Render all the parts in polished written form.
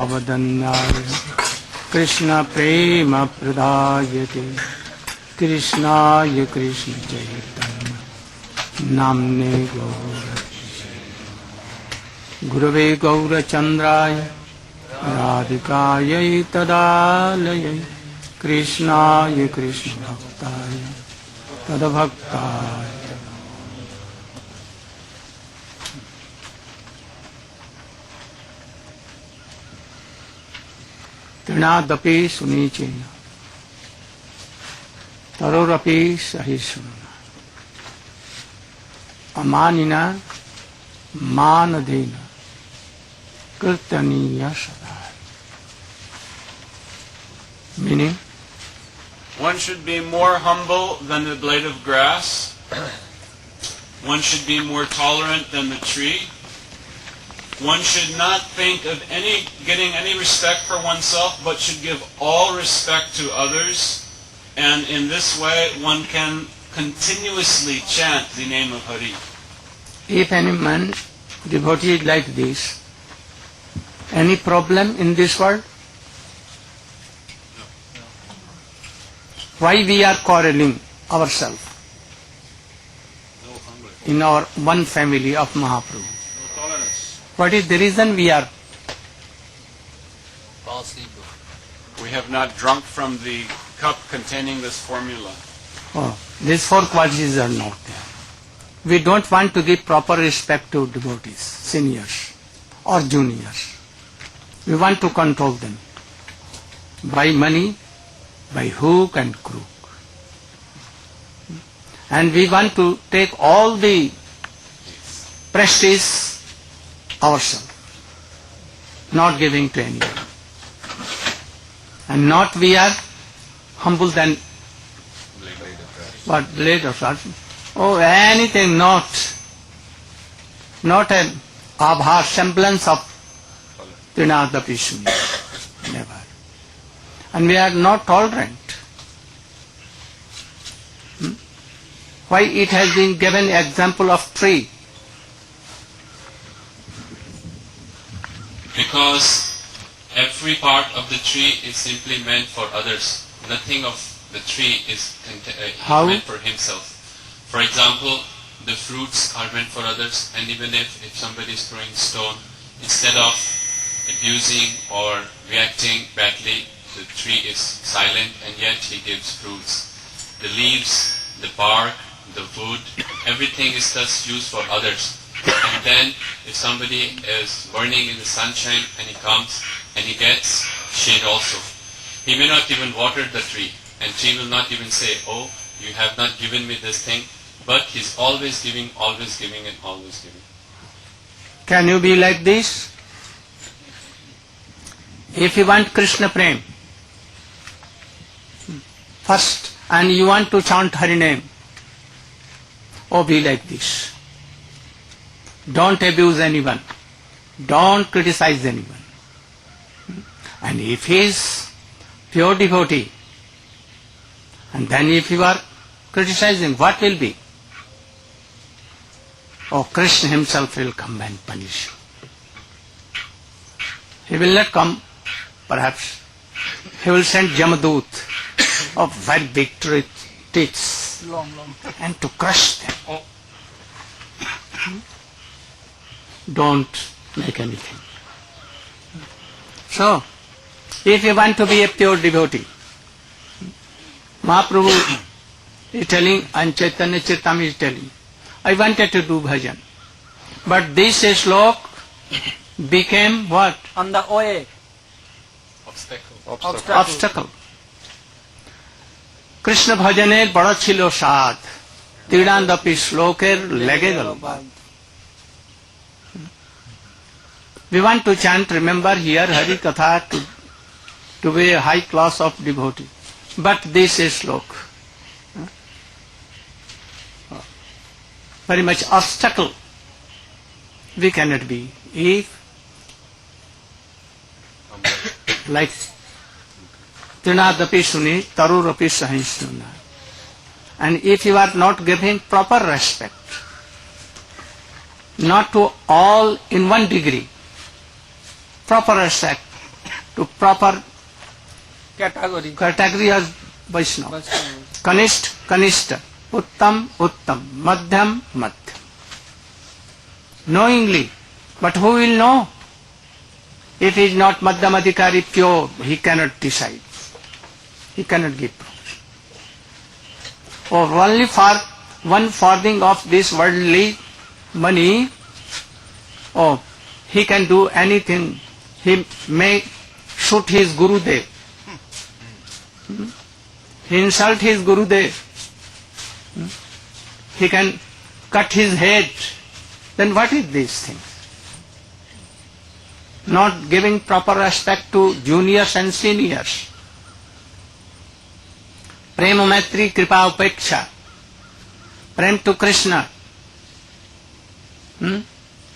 अवदन्याय कृष्ण प्रेम प्रदायते कृष्णाय कृष्ण चैतन्य नाम्ने गुरवे गौरचन्द्राय राधिकायै तदालयै कृष्णाय कृष्ण भक्ताय तद्भक्ताय तृणादपि सुनीचेन तरोरपि सहिष्णुना अमानिना मानदेन कीर्तनीय सदा. Meaning, one should be more humble than the blade of grass. One should be more tolerant than the tree. One should not think of getting any respect for oneself, but should give all respect to others. And in this way, one can continuously chant the name of Hari. If any man, devotee is like this, any problem in this world? Why we are quarreling ourselves in our one family of Mahaprabhu? What is the reason we are? We have not drunk from the cup containing this formula. Oh, these four qualities are not there. We don't want to give proper respect to devotees, seniors or juniors. We want to control them by money, by hook and crook. And we want to take all the prestige ourselves, not giving to anyone. And not we are humble than what, blade of grass? Oh, anything, not an abha semblance of Trinadapi Shunya. Never. And we are not tolerant. Why it has been given example of tree? Because every part of the tree is simply meant for others. Nothing of the tree is meant for himself. For example, the fruits are meant for others, and even if somebody is throwing stone, instead of abusing or reacting badly, the tree is silent and yet he gives fruits. The leaves, the bark, the wood, everything is thus used for others. And then if somebody is burning in the sunshine and he comes and he gets shade also, he may not even water the tree, and tree will not even say, oh, you have not given me this thing, but he's always giving and always giving. Can you be like this? If you want Krishna Prem first and you want to chant Hari name, oh, be like this. Don't abuse anyone. Don't criticize anyone. And if he is pure devotee, and then if you are criticizing, what will be? Oh, Krishna himself will come and punish you. He will not come, perhaps. He will send Jamadut of very big teeth and to crush them. Don't make anything. So, if you want to be a pure devotee, Mahaprabhu is telling, and Chaitanya Charitamrita is telling, I wanted to do bhajan, but this slok became what? On the way. Obstacle. Krishna ভজনের বড় ছিল সাধ, তৃণাদপি শ্লোকের লেগে গেল বাদ. We want to chant, remember here Hari Katha to be a high class of devotee. But this is slok. Very much obstacle. We cannot be. If like Trinadapi Suni, Tarurapi Sahinsuna. And if you are not giving proper respect, not to all in one degree, proper respect, to proper category as Vaishnava. Vaishnava. Kanishta, Kanishta, Uttam, Uttam, Madhyam, Madhyam. Knowingly, but who will know? If he is not Madhyam Adhikari pure, he cannot decide. He cannot give promotion. Or only for one farthing of this worldly money, oh, he can do anything. He may shoot his Gurudev. He insult his Gurudev. He can cut his head. Then what is this thing? Not giving proper respect to juniors and seniors. Prema Maitri Kripa Upeksha. Prem to Krishna.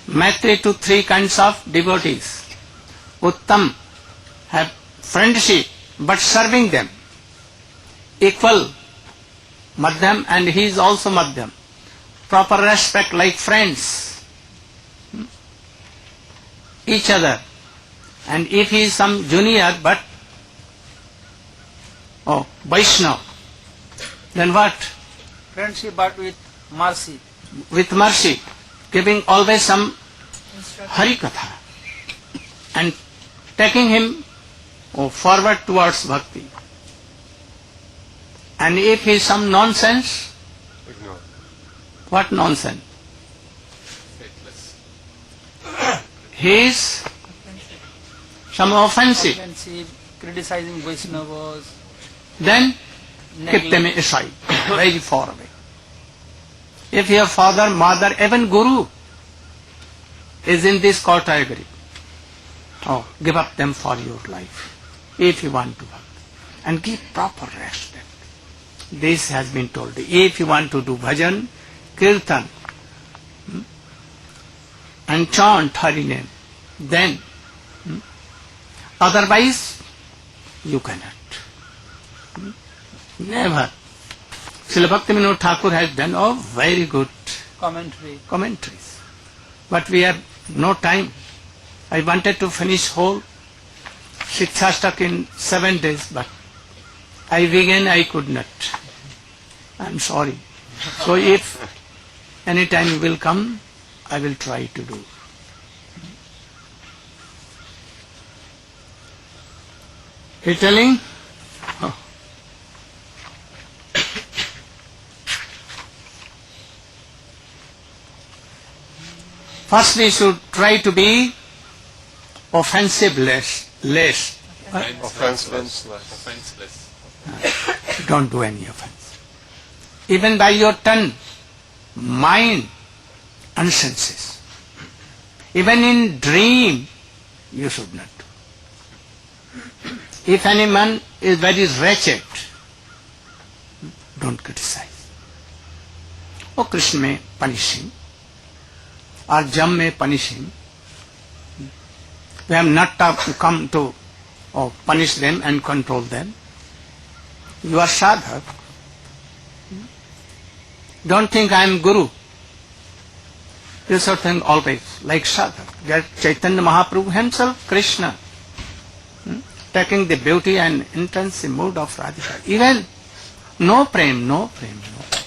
Maitri to three kinds of devotees. Uttam, have friendship, but serving them. Equal, Madhyam, and he is also Madhyam. Proper respect like friends. Each other. And if he is some junior, but Vaishnava, then what? Friendship but with mercy. With mercy, giving always some Hari Katha and taking him forward towards bhakti. And if he is some nonsense, Ignore. what nonsense? Faithless. He is some offensive. Offensive, criticizing Vaishnavas. Then keep nagging. them aside, very far away. If your father, mother, even guru is in this category, give up them for your life, if you want to work. And give proper respect. This has been told. If you want to do bhajan, kirtan, and chant Hari name, then otherwise you cannot. Never. Srila Bhaktivinoda Thakur has done very good Commentary. commentaries. But we have no time. I wanted to finish whole Shikshastak in 7 days, but I began, I could not. I am sorry. So if any time you will come, I will try to do. He telling? First we should try to be offensive less. Offenseless. Offenseless. Don't do any offense. Even by your tongue, mind and senses. Even in dream, you should not do. If any man is very wretched, don't criticize. Or Krishna may punish him, or Jam may punish him. We have not come to punish them and control them. You are sadhak. Don't think I am guru. You should think always like sadhak. That Chaitanya Mahaprabhu himself, Krishna, taking the beauty and intense mood of Radhika. Even no prem, no prem, no prem.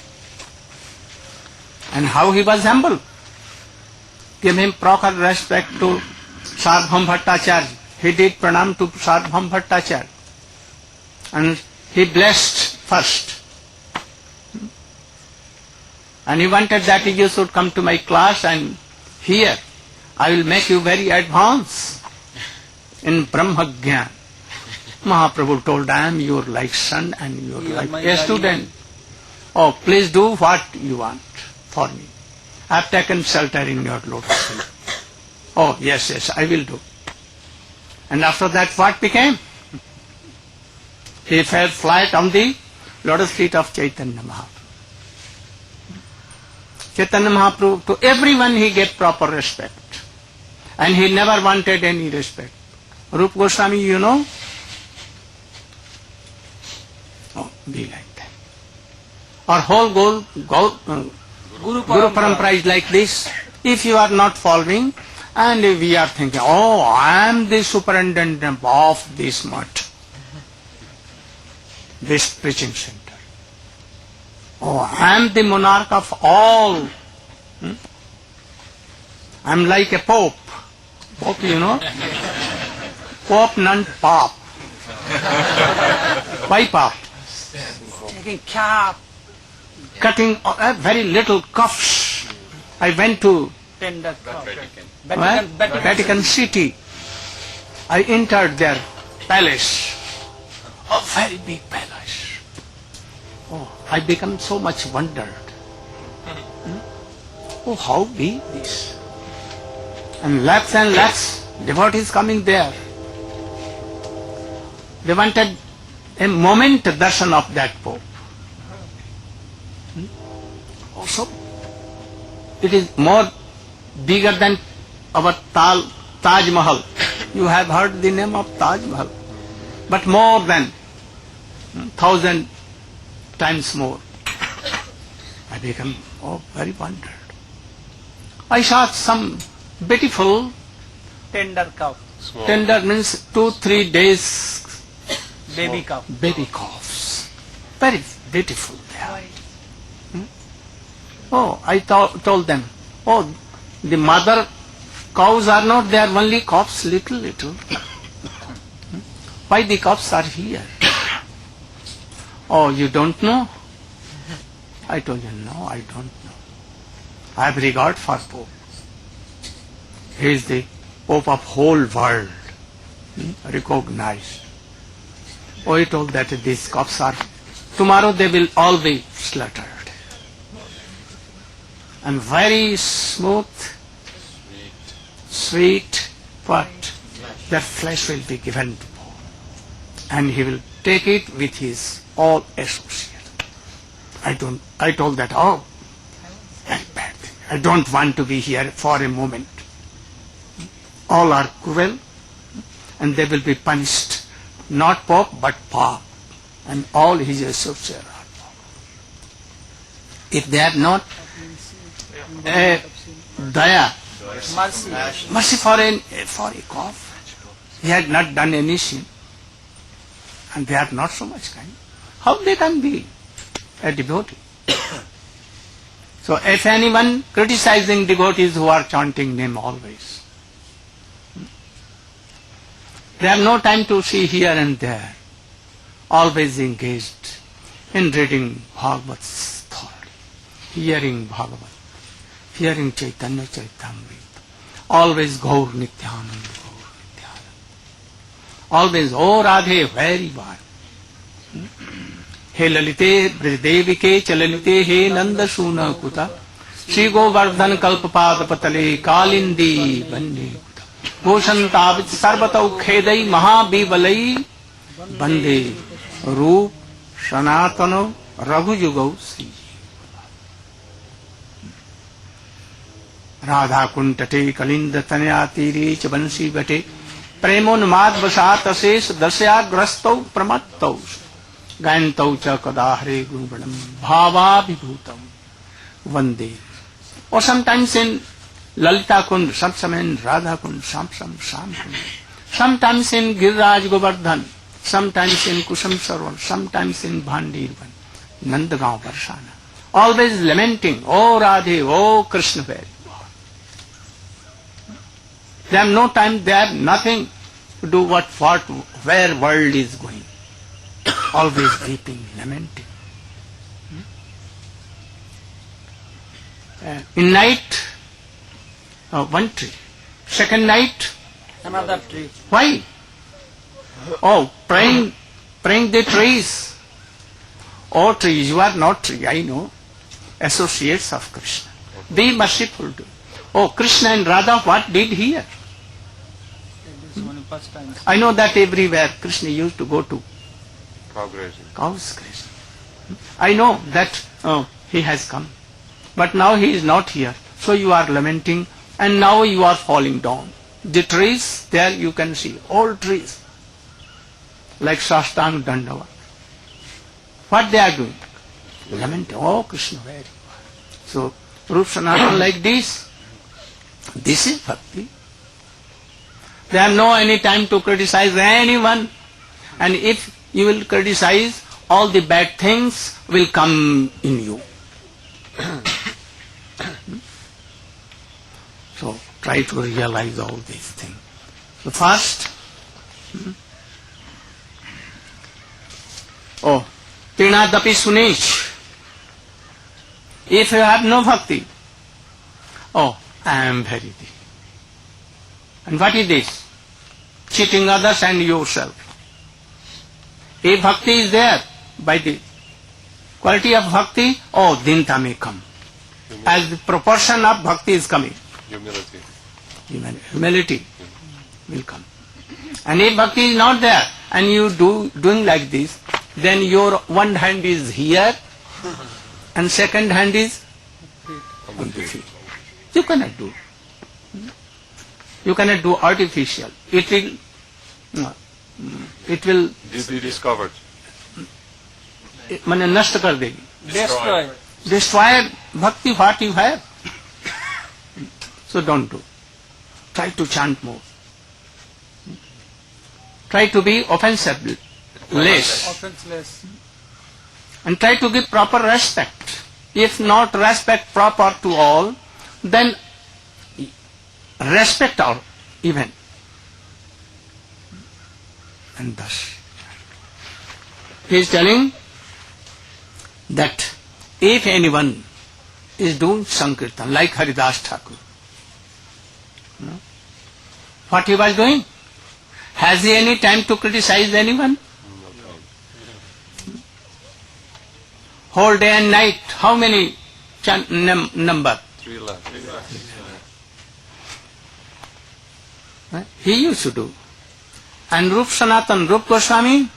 And how he was humble. Give him proper respect to Sarvabhauma Bhattacharya. He did pranam to Sarvabhauma Bhattacharya. And he blessed first. And he wanted that you should come to my class and here I will make you very advanced in Brahma Jnana. Mahaprabhu told, I am your like son and you are like my a student. Oh, please do what you want for me. I have taken shelter in your lotus feet. Oh, yes, I will do. And after that, what became? He fell flat on the lotus feet of Chaitanya Mahaprabhu. Chaitanya Mahaprabhu, to everyone he gave proper respect. And he never wanted any respect. Rupa Goswami, you know? Oh, be like that. Our whole Guru Parampara is like this. If you are not following, And we are thinking, oh, I am the superintendent of this mutt, this preaching center. Oh, I am the monarch of all. I am like a pope. Pope, you know? Pope, non pop. Why pop? Taking cap, Cutting very little cuffs. I went to tender cup. Where? Vatican City. I entered their palace. A very big palace. Oh, I become so much wondered. Oh, how big this? And lakhs devotees coming there. They wanted a moment darshan of that Pope. Also, it is more bigger than our Taj Mahal. You have heard the name of Taj Mahal. But more than 1,000 times more. I became very wondered. I saw some beautiful, Tender cow, Small. tender means 2-3 days baby cow. baby calves. Very beautiful they are. Oh, I told them, oh, the mother cows are not there, only calves, little. Why the calves are here? Oh, you don't know? I told you, no, I don't know. I have regard for Pope. He is the Pope of whole world, recognized. Oh, he told that these calves are, tomorrow they will all be slaughtered. And very smooth, sweet, but their flesh will be given to Pope. And he will take it with his all associates. I told that, oh, very bad thing. I don't want to be here for a moment. All are cruel and they will be punished. Not Pope, but Pope. And all his associates are Pope. If they are not daya, mercy for a cough, he had not done any sin, and they are not so much kind. How they can be a devotee? So if anyone criticizing devotees who are chanting name always, they have no time to see here and there, always engaged in reading Bhagavats thoroughly, hearing Bhagavat, hearing Chaitanya Charitamrita, always Gaur Nityanand, always, oh Radhe, where you are. He Lalite Bridevike Chalalite He Nanda Suna Kuta Shri Govardhan Kalpapad Patale Kalindi Bande Kuta Goshantabit Sarvatau Khedai Mahabivalai Bande Roop Sanatano Raghu Yugau Sri Radha Kuntate Kalinda Tanyatiri Chabansi Bate Premonmad Vasat Ases Dasya Grastau Pramattau Gantau cha kada hare guru vadam bhava vibhutam vande. Or sometimes in Lalita Kund, sometimes in Radha Kund, Sham Kund, sometimes in Giriraj Govardhan, sometimes in Kusam Sarovar, sometimes in Bhandirvan, Nandagaon Varsana. Always lamenting, oh Radhe, oh Krishna, where you are. They have no time, they have nothing to do where world is going. Always weeping, lamenting. In night, one tree. Second night, Another tree. why? Oh, praying the trees. Oh trees, you are not tree, I know. Associates of Krishna. Be merciful to. Oh, Krishna and Radha, what did here? This one first time. I know that everywhere Krishna used to go to Cow grazing. cows grazing. I know that he has come. But now he is not here. So you are lamenting and now you are falling down. The trees, there you can see, all trees, like Sastang Dandava. What they are doing? Lamenting, oh Krishna, where you are. So, Rup Sanatana like this is bhakti. They have no any time to criticize anyone. And if you will criticize, all the bad things will come in you. So try to realize all these things. So first, Trinadapi Sunish. If you have no bhakti, I am very weak. And what is this? Cheating others and yourself. If bhakti is there, by the quality of bhakti, dinta may come. As the proportion of bhakti is coming, Humility. humility will come. And if bhakti is not there, and you doing like this, then your one hand is here, and second hand is on the feet. You cannot do. You cannot do artificial. It will Be discovered. माने नष्ट कर देगी. Destroy. Destroy bhakti what you have. So don't do. Try to chant more. Try to be offensive less. Offenseless. And try to give proper respect. If not respect proper to all, then respect all even. And thus, he is telling that if anyone is doing Sankirtan, like Haridas Thakur, what he was doing? Has he any time to criticize anyone? Whole day and night, how many number? 3 lakhs. He used to do. And Rup Sanatan, Rup Goswami,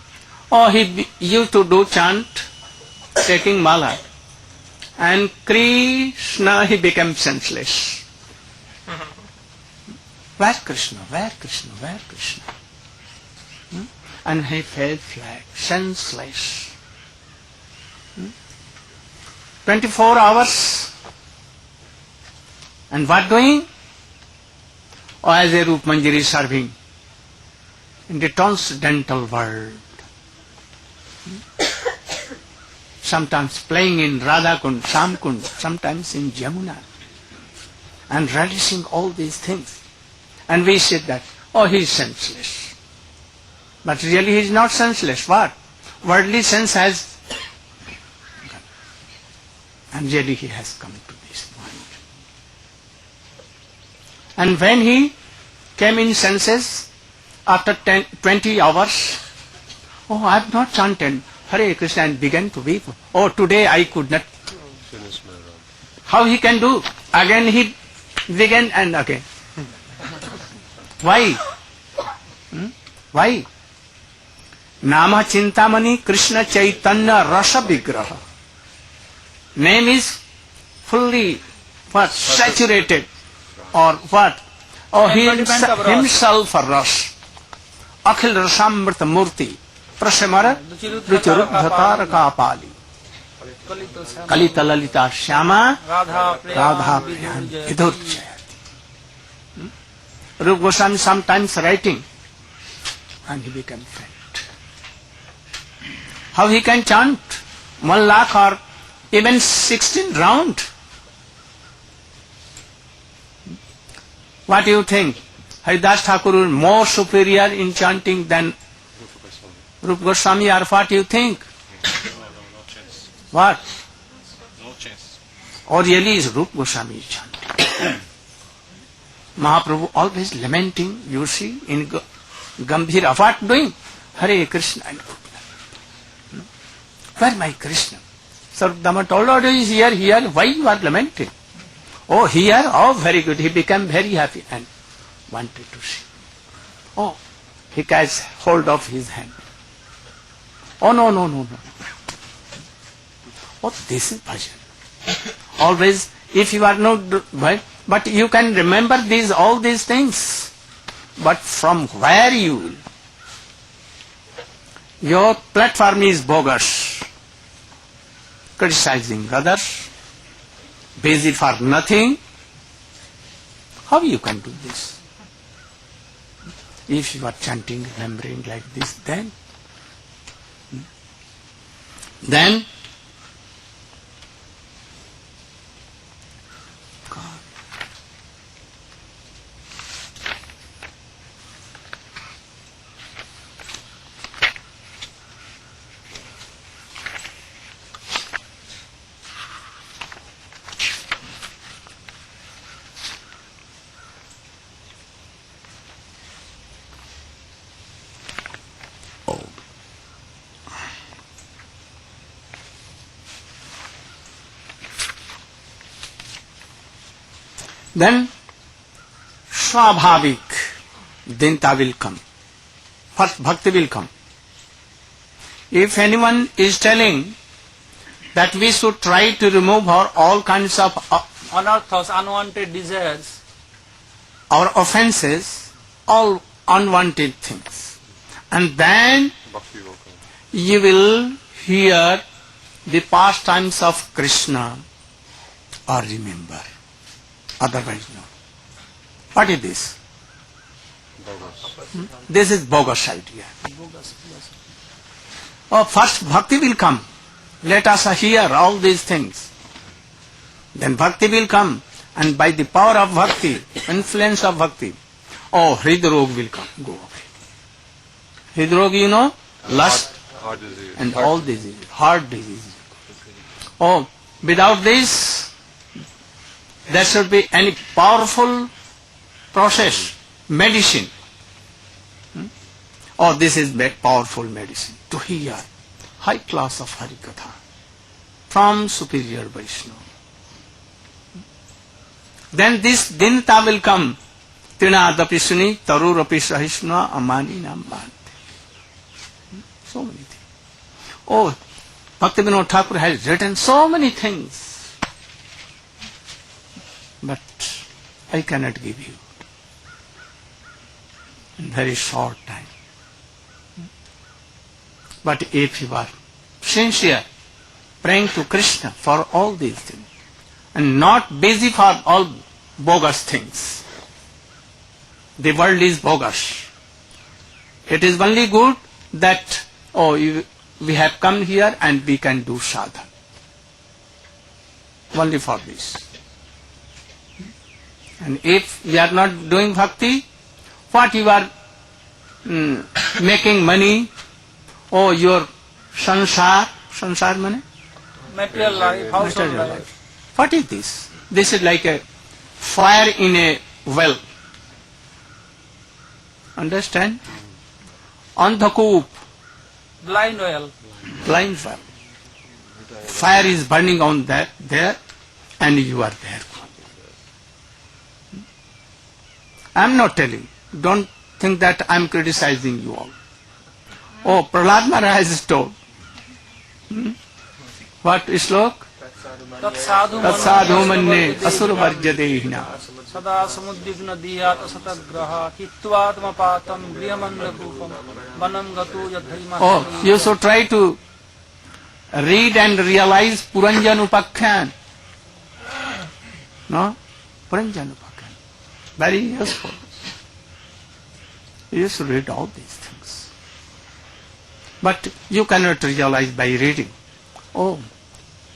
he used to do chant, taking mala. And Krishna, he became senseless. Where Krishna? Where Krishna? Where Krishna? And he fell flat, senseless. 24 hours. And what doing? As a Rup Manjari serving in the transcendental world. Sometimes playing in Radha Kund, Sham Kund, sometimes in Jamuna. And relishing all these things. And we said that, he is senseless. But really he is not senseless. What? Worldly sense has come. And really he has come to this point. And when he came in senses, after 20 hours, I have not chanted Hare Krishna and began to weep. Today I could not. Finish my run. How he can do? Again he began and again. Why? Why? Nama Chintamani Krishna Chaitanya Rasa Vigraha. Name is fully saturated or what? He himself a ras. Akhil Rasamrita Murti. Prasamara Ruchurudhatar Kapali. Kalita Lalita Shyama Radha Priyan Vidurjayati. Rupa Goswami sometimes writing and he became faint. How he can chant 1 lakh or even 16 round? What do you think? Haridas Thakur is more superior in chanting than Rupa Goswami, or what do you think? No chance. What? No chance. Or really is Rupa Goswami chanting? Mahaprabhu always lamenting, you see, in Gambhira. What doing? Hare Krishna. Where my Krishna? Sardama told her, he is here. Why you are lamenting? Here? Very good. He became very happy and wanted to see. He catches hold of his hand. No. This is bhajan. Always, if you are not, but you can remember all these things. But from where you will? Your platform is bogus. Criticizing others, busy for nothing. How you can do this? If you are chanting, remembering like this, then God. Then swabhavik dinta will come. First bhakti will come. If anyone is telling that we should try to remove our all kinds of Anarthas, unwanted desires, our offenses, all unwanted things, and then Bhakti will come. you will hear the pastimes of Krishna or remember. Otherwise no. What is this? Bogus. This is bogus idea. bogus, yes. Oh, first bhakti will come. Let us hear all these things. Then bhakti will come, and by the power of bhakti, influence of bhakti, oh, hridrog will come, go away. Hridrog, you know, lust Heart disease. and all diseases, heart disease. Oh, without this, there should be any powerful process, medicine. Oh, this is powerful medicine. To hear high class of Harikatha from superior Vaishnava. Then this dinta will come. Trinadapi suni tarurapi sahisna amani nam bhante. So many things. Oh, Bhaktivinoda Thakur has written so many things. But I cannot give you in very short time. But if you are sincere, praying to Krishna for all these things, and not busy for all bogus things. The world is bogus. It is only good that, we have come here and we can do sadhana. Only for this. And if we are not doing bhakti, what you are making money, your sansar money? Material life, household Material life. life. What is this? This is like a fire in a well. Understand? Andhakoop, Blind well. blind well. Fire is burning on that there, and you are there. I am not telling. Don't think that I am criticizing you all. Oh, Prahlad Maharaj has told. What slok? Tat sadhu Tatsadhu manne asura varjadehina. sada samudvigna diyat asatagraha hitvatma patam griyamanda kupam vanam gatu yadharima. Oh, you should try to read and realize Puranjan Upakhyan. No? Puranjan Upakhyan. Very useful. You should read all these things. But you cannot realize by reading. Oh,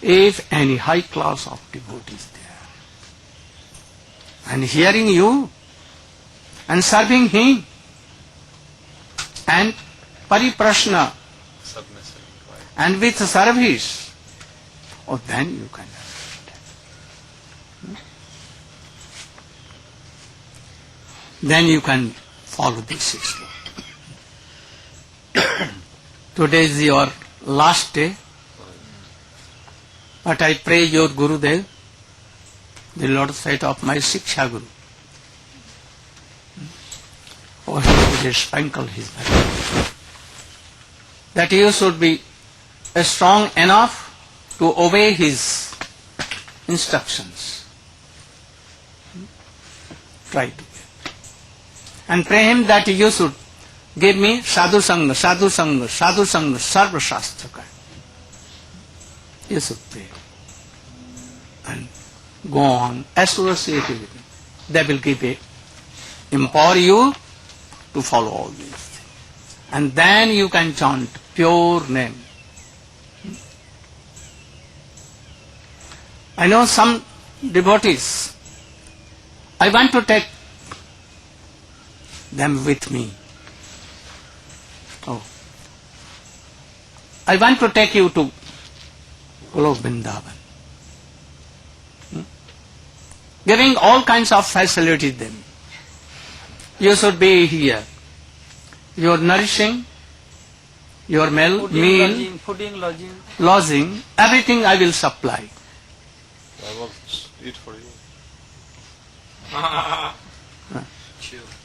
if any high class of devotees there, and hearing you, and serving him, and pariprashna, Submissive. and with service, then you can understand. Then you can follow this system. Today is your last day, but I pray your Gurudev, the Lord Site of my Shiksha Guru, he will sprinkle his body, that you should be strong enough to obey his instructions. Try to. And pray him that you should give me sadhu sangha, sadhu sangha, sadhu sangha, sarva shastra ka. You should pray. And go on, associate with him. They will give it, empower you to follow all these things. And then you can chant pure name. I know some devotees, I want to take them with me. Oh, I want to take you to Golok Vrindavan. Giving all kinds of facilities them. You should be here. Your nourishing, your meal, Fooding, lodging. lodging, everything I will supply. I will eat for you.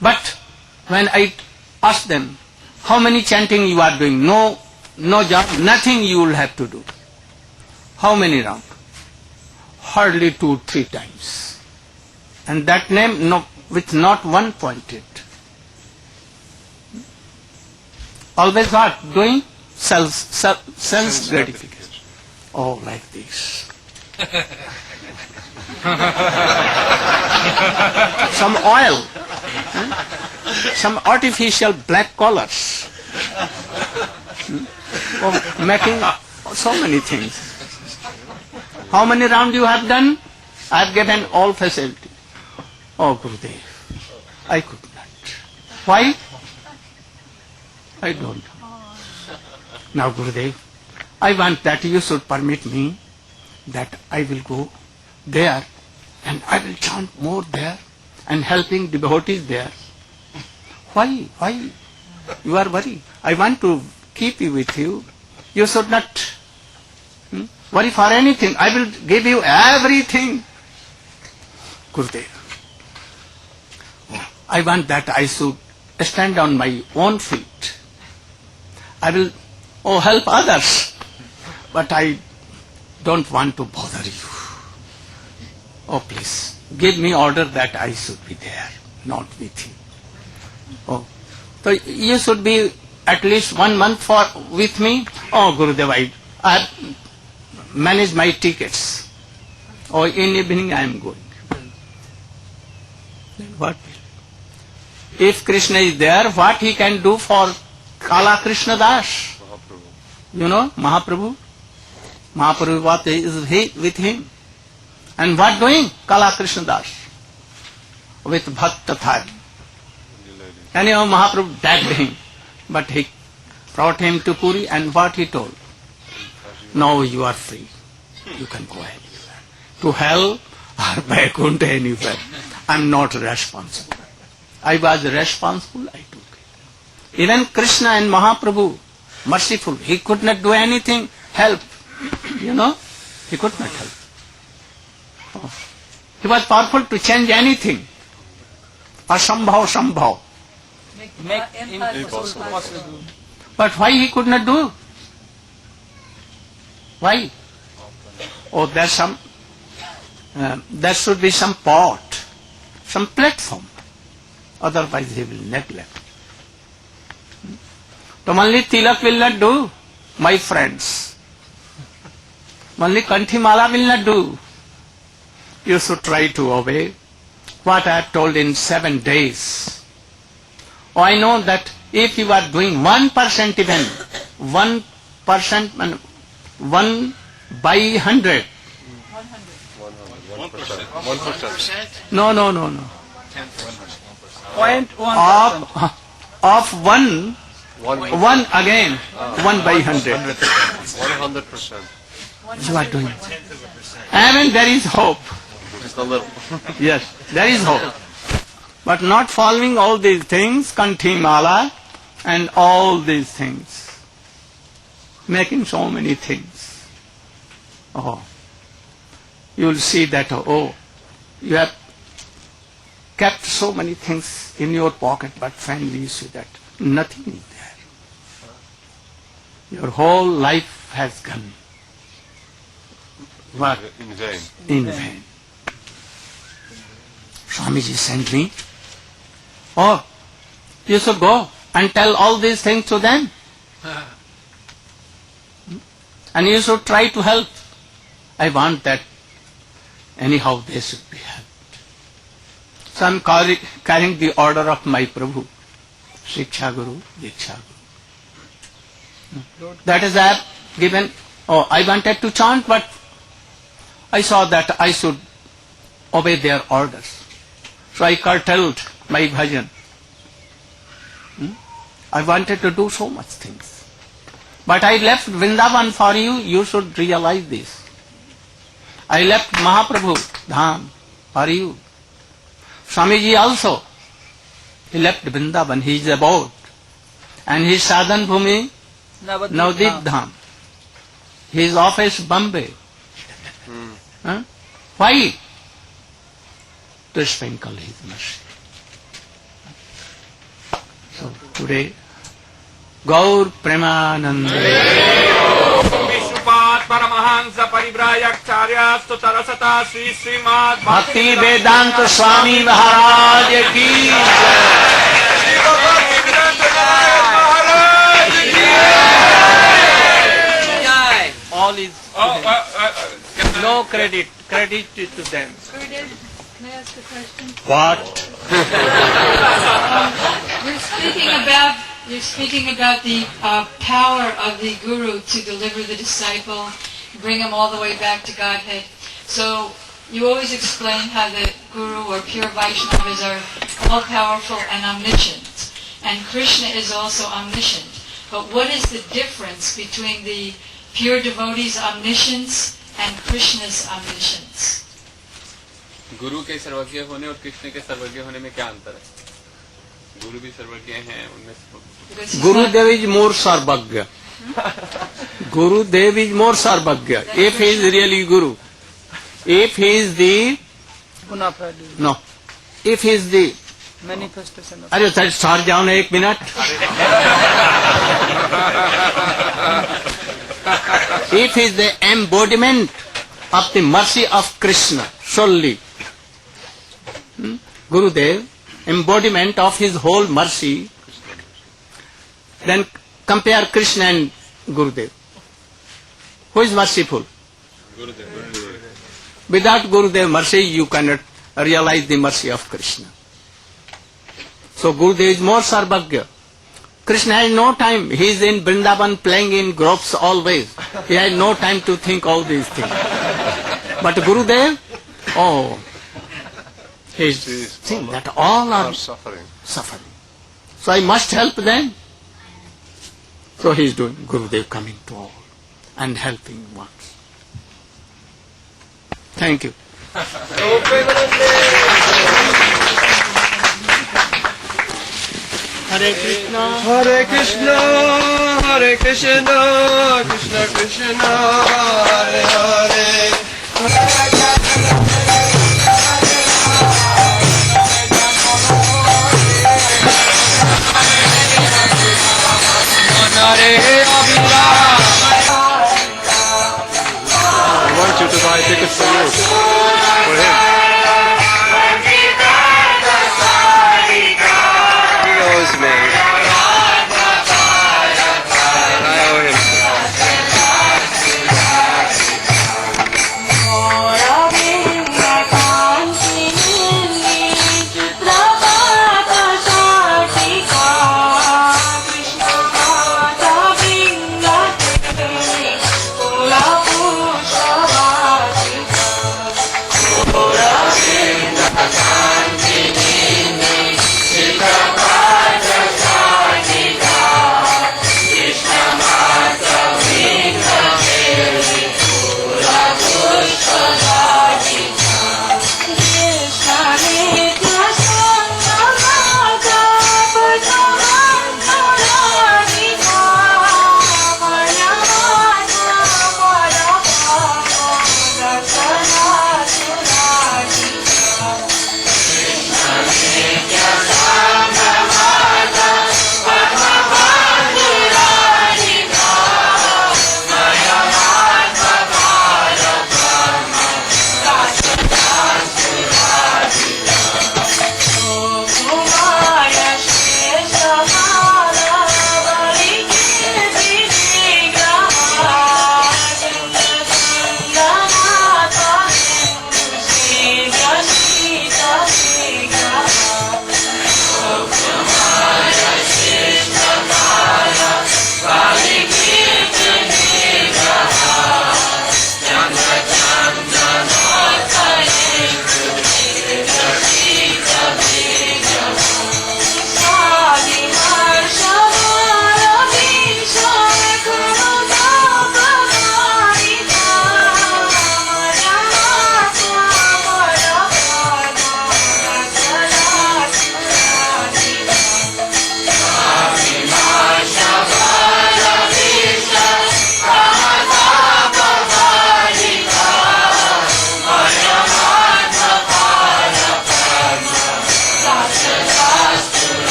But when I ask them, how many chanting you are doing? No job, nothing you will have to do. How many round? Hardly 2-3 times. And that name with not one pointed. Always what? Doing? Self gratification. Oh, like this. Some oil. Some artificial black collars. Oh, making so many things. How many rounds you have done? I have given all facility. Oh, Gurudev, I could not. Why? I don't know. Now, Gurudev, I want that you should permit me that I will go there and I will chant more there and helping devotees there. Why? Why? You are worried. I want to keep you with you. You should not worry for anything. I will give you everything. Gurudev, I want that I should stand on my own feet. I will help others, but I don't want to bother you. Oh, please, give me order that I should be there, not with you. Oh, so you should be at least 1 month with me. Oh, Gurudev, I manage my tickets. Oh, in evening I am going. Then what? If Krishna is there, what he can do for Kala Krishna Das? Mahaprabhu. You know, Mahaprabhu? Mahaprabhu, what is he with him? And what doing? Kala Krishna Das. With Bhakta Thari. Anyhow, Mahaprabhu begged him. But he brought him to Puri and what he told? Now you are free. You can go anywhere. To hell or Vaikuntha, anywhere. I am not responsible. I was responsible, I took it. Even Krishna and Mahaprabhu, merciful, he could not do anything, help. You know, he could not help. Oh. He was powerful to change anything. Asambhav. Make impossible possible. But why he could not do? Why? Oh, there should be some pot, some platform. Otherwise he will neglect. So only Tilak will not do, my friends. Only Kanthimala will not do. You should try to obey what I have told in 7 days. Oh, I know that if you are doing 1% even, 1% and 1 by 100. 1%. No. 0.1%. Of one again, 1 by 100. 100%. You are doing. I mean, there is hope. Just a little. Yes, there is hope. But not following all these things, Kanthimala and all these things. Making so many things. Oh, you will see that, you have kept so many things in your pocket, but finally you see that nothing is there. Your whole life has gone. What? In vain. In vain. Swamiji sent me. Oh, you should go and tell all these things to them. And you should try to help. I want that anyhow they should be helped. So I am carrying the order of my Prabhu. Shiksha Guru, Diksha Guru. That is I have given. Oh, I wanted to chant, but I saw that I should obey their orders. So I curtailed my bhajan. I wanted to do so much things. But I left Vrindavan for you, you should realize this. I left Mahaprabhu Dham for you. Swamiji also, he left Vrindavan, he is abode. And his sadhan bhumi, Navadip Dham. His office, Bombay. Huh? Why? To sprinkle his mercy. So today, Gaur Premanande. विश्वपाद Paramhans परिव्राजकाचार्यास्तु तरसता Shri Shrimad Bhakti Vedanta Swami Maharaj ki jai. All is no credit. Credit is to them. Gurudev, may I ask a question? What? You're speaking about the power of the Guru to deliver the disciple, bring him all the way back to Godhead. So you always explain how the Guru or pure Vaishnavas are all-powerful and omniscient. And Krishna is also omniscient. But what is the difference between the pure devotee's omniscience and Krishna's omniscience? गुरु के सर्वज्ञ होने और कृष्ण के सर्वज्ञ होने में क्या अंतर है? गुरु भी सर्वज्ञ हैं, उनमें Gurudev is more Sarvagya. Gurudev is more Sarvagya. If he is really Guru. If he is the... No. If he is the... manifestation of अरे सर सर जाओ ना एक minute. If he is the embodiment of the mercy of Krishna solely, Gurudev, embodiment of his whole mercy, then compare Krishna and Gurudev. Who is merciful? Gurudev. Without Gurudev mercy, you cannot realize the mercy of Krishna. So Gurudev is more Sarvagya. Krishna has no time. He is in Vrindavan playing in groves always. He has no time to think all these things. But Gurudev, oh, he is think that all are suffering. suffering. So I must help them. So he is doing Gurudev coming to all and helping ones. Thank you. Hare Krishna, Hare Krishna, Hare Krishna, Krishna Krishna, Hare Hare. I want you to buy tickets for you, for him. He knows me. I owe him.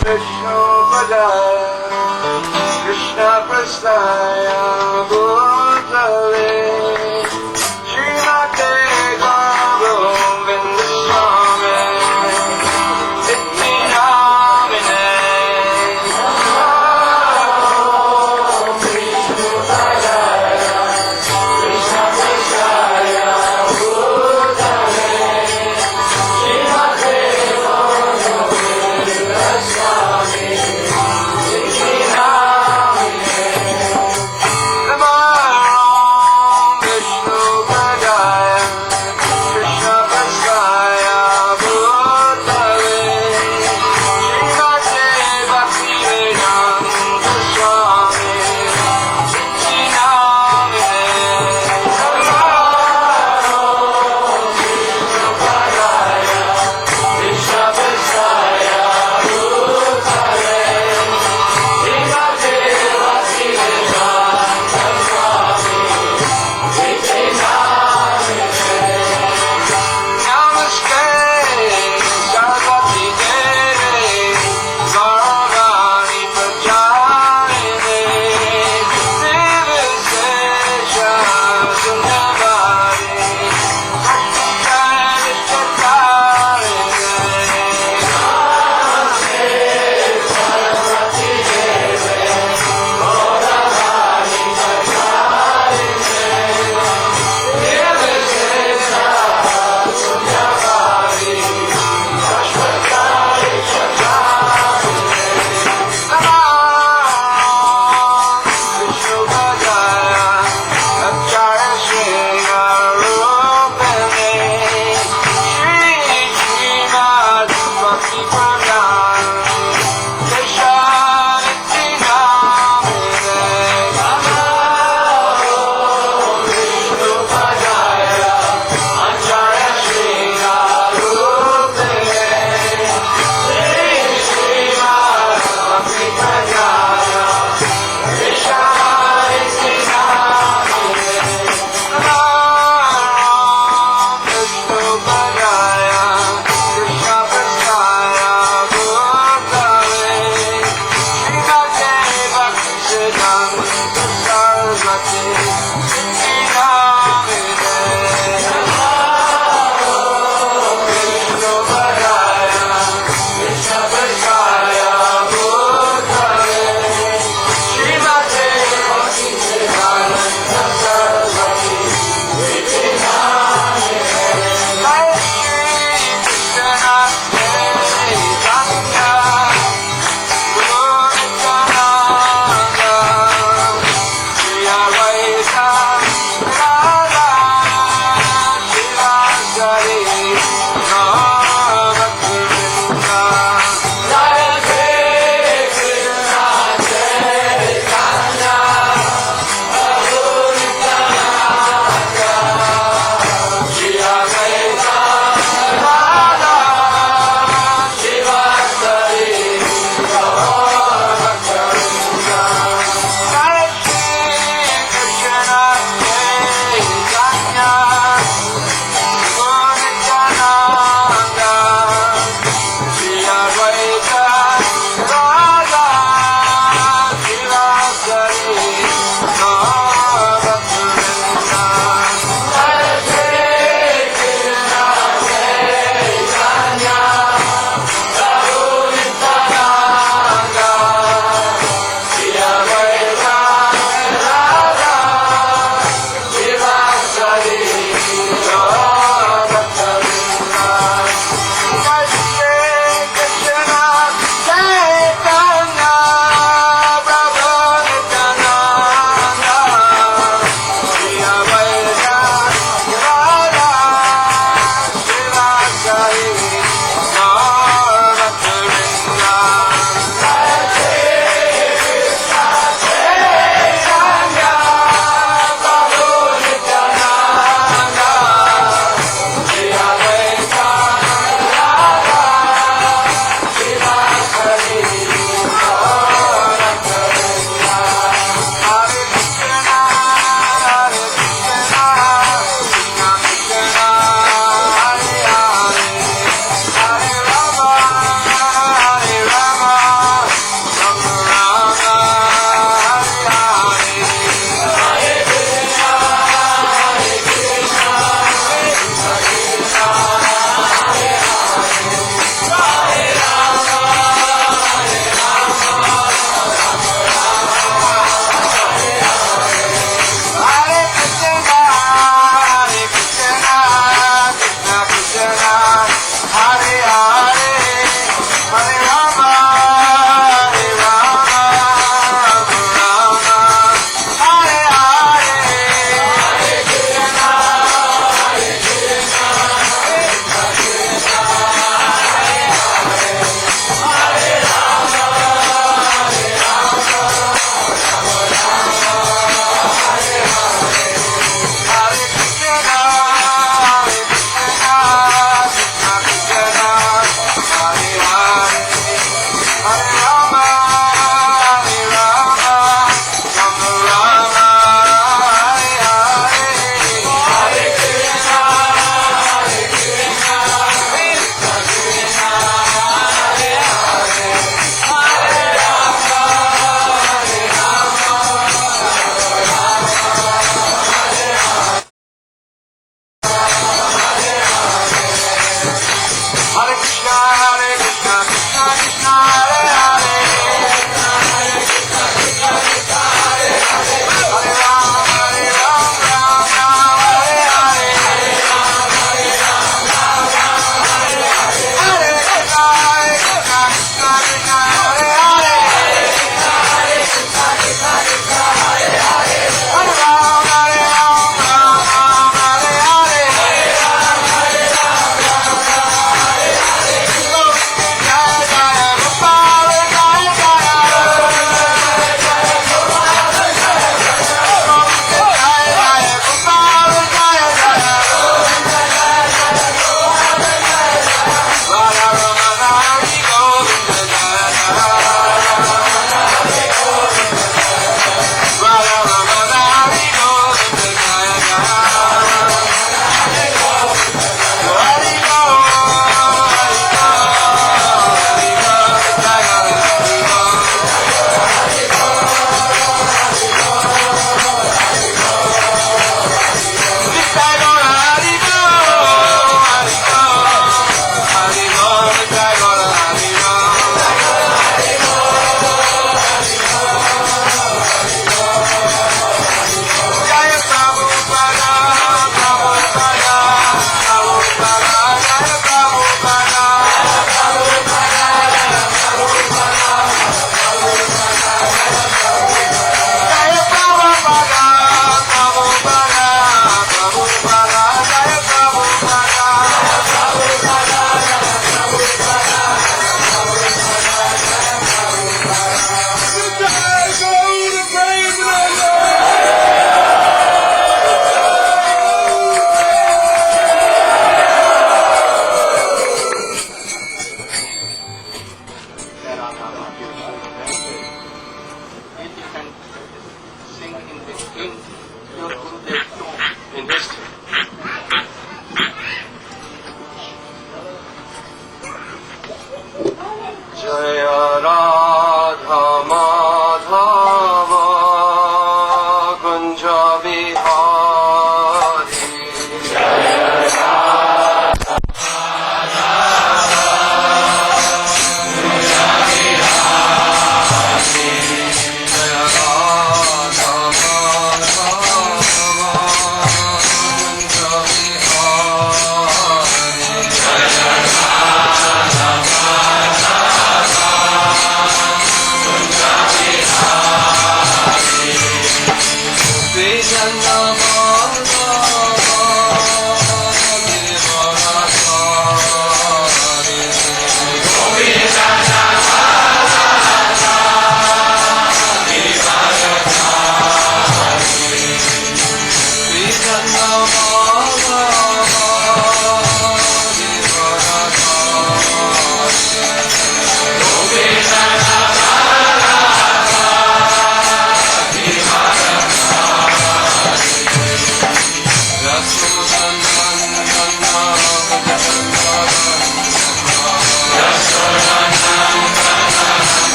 Vishnu Padaya Krishna Prasthaya Bhutale Srimate Govinda Swami Niti Namine Vishnu Padaya Krishna Prasthaya Bhutale Srimate Govinda Swami Niti Namine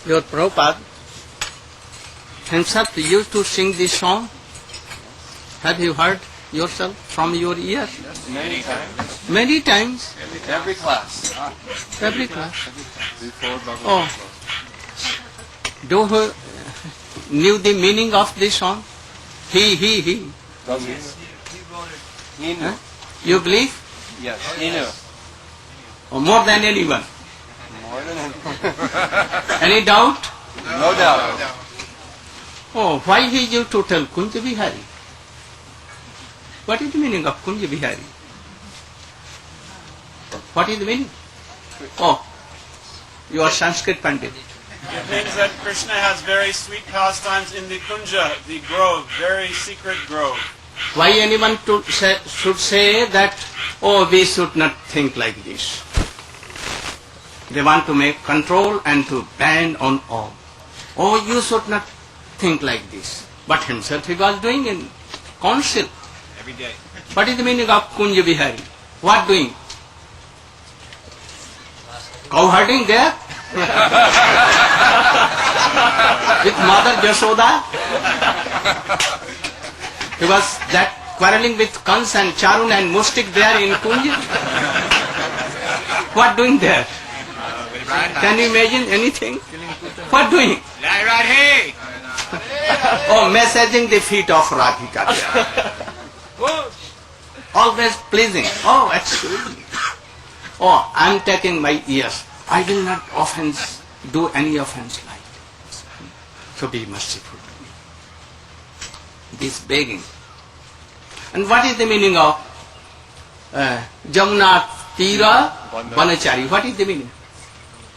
your Prabhupada himself used to sing this song. Have you heard yourself from your ears? Many times. Many times. Every class. Every class. Before Bhagavad Oh. Do you knew the meaning of this song? He. Does he? He knew. Huh? You believe? Yes, he knew. Or more than anyone? More than him. Any doubt? No doubt. Oh, why he used to tell Kunja Bihari? What is the meaning of Kunja Bihari? What is the meaning? Oh, you are Sanskrit Pandit. It means that Krishna has very sweet pastimes in the kunja, the grove, very secret grove. Why anyone should say that, oh, we should not think like this. They want to make control and to ban on all. Oh, you should not think like this. But himself he was doing in council. Every day. What is the meaning of Kunja Bihari? What doing? Cow herding there? With Mother Jashoda? He was that quarreling with Kans and Charun and Mustik there in Kunja? What doing there? Can you imagine anything? What doing? Right, hey! Oh, massaging the feet of Radhika. Always pleasing. Oh, excuse me. Oh, I am taking my ears. I will not do any offense like this. So be merciful to me. This begging. And what is the meaning of Jamuna Tira Banachari? What is the meaning?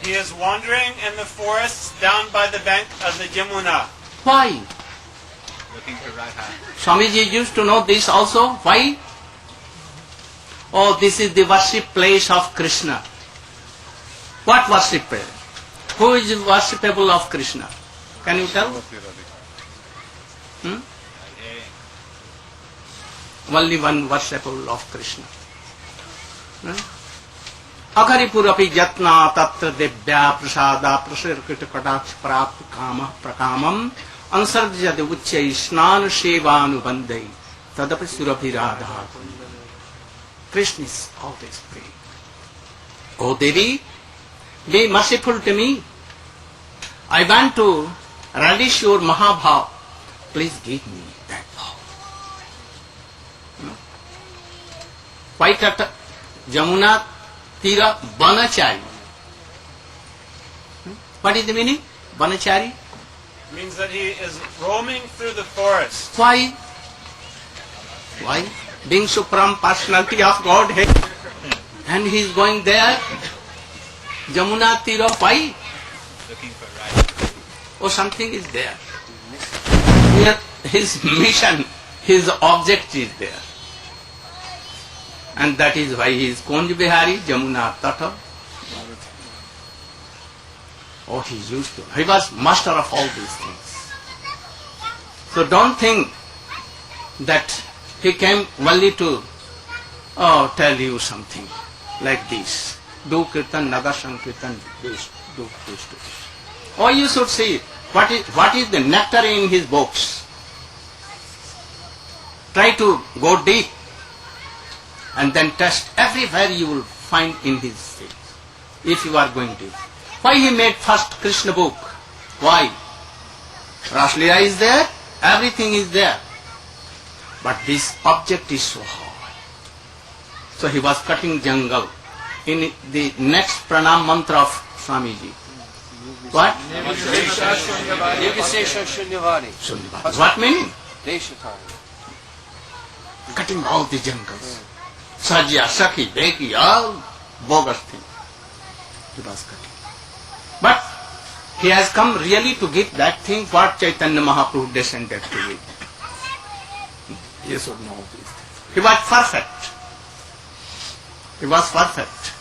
He is wandering in the forests down by the bank of the Jamuna. Why? Looking for Radha. Swamiji used to know this also. Why? Oh, this is the worship place of Krishna. What worship place? Who is worshipable of Krishna? Can you tell? Only one worshipable of Krishna. Agharipurapi jatna tatra devya prasada prasirkita kadaksh prapta kama prakamam ansarjade uchyai snan shevanu bandai tadapi surapi radha. Krishna is always praying. Oh Devi, be merciful to me. I want to relish your Mahabhav. Please give me that bhav. Quite at Jamuna Tira Banachari. What is the meaning? Banachari? Means that he is roaming through the forest. Why? Why? Being Supreme Personality of Godhead. And he is going there. Jamuna Tira, why? Looking for Radha. Oh, something is there. His mission, his object is there. And that is why he is Kunj Bihari, Jamuna Tata. Oh, he used to. He was master of all these things. So don't think that he came only to tell you something like this. Do kirtan, naga sankirtan, this, do this. Or you should see what is the nectar in his books. Try to go deep and then test everywhere you will find in his faith. If you are going deep. Why he made first Krishna book? Why? Raslila is there, everything is there. But this object is so high. So he was cutting jungle. In the next pranam mantra of Swamiji. What? Nirvisesha Shunyavadi. Shunyavadi. What meaning? Deshatani. Cutting all the jungles. Sajya, Sakhi, Beki, all bogus things. He was cutting. But he has come really to give that thing what Chaitanya Mahaprabhu descended to give. You should know this. He was perfect. He was perfect.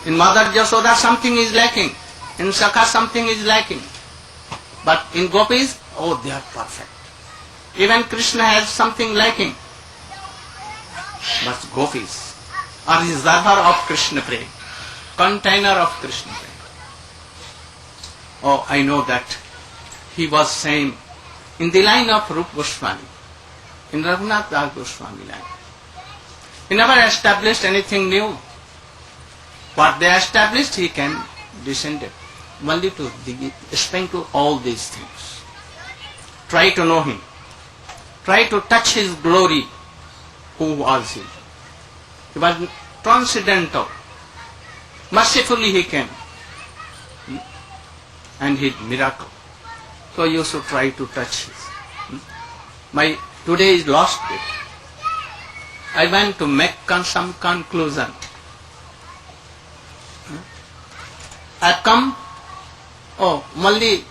In Mother Jashoda something is lacking. In Sakha something is lacking. But in Gopis, oh, they are perfect. Even Krishna has something lacking. But Gopis are reservoir of Krishna prema, container of Krishna prema. Oh, I know that he was saying in the line of Rup Goswami, in Raghunath Das Goswami line. He never established anything new. What they established, he can descend only to explain to all these things. Try to know him. Try to touch his glory. Who was he? He was transcendental. Mercifully he came. And his miracle. So you should try to touch his. My today is last day. I want to make some conclusion. I come, only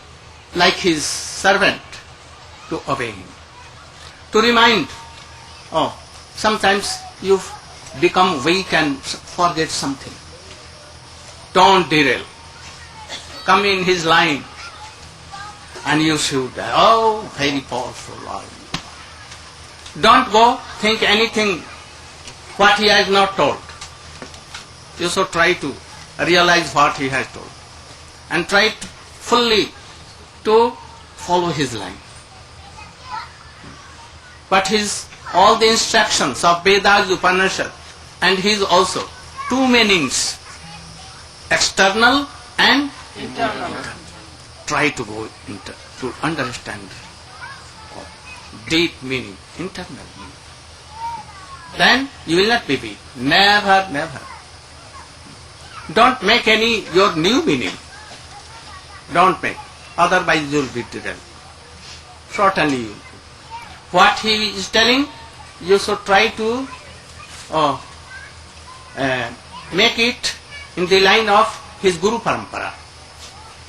like his servant to obey him. To remind, sometimes you become weak and forget something. Don't derail. Come in his line and you should, very powerful Lord. Don't go think anything what he has not told. You should try to realize what he has told and try fully to follow his line. But all the instructions of Vedas, Upanishad and his also two meanings, external and internal. Try to go to understand deep meaning, internal meaning. Then you will not be weak. Never, never. Don't make any your new meaning. Don't make. Otherwise you will be derailed. Certainly you. What he is telling, you should try to make it in the line of his Guru Parampara.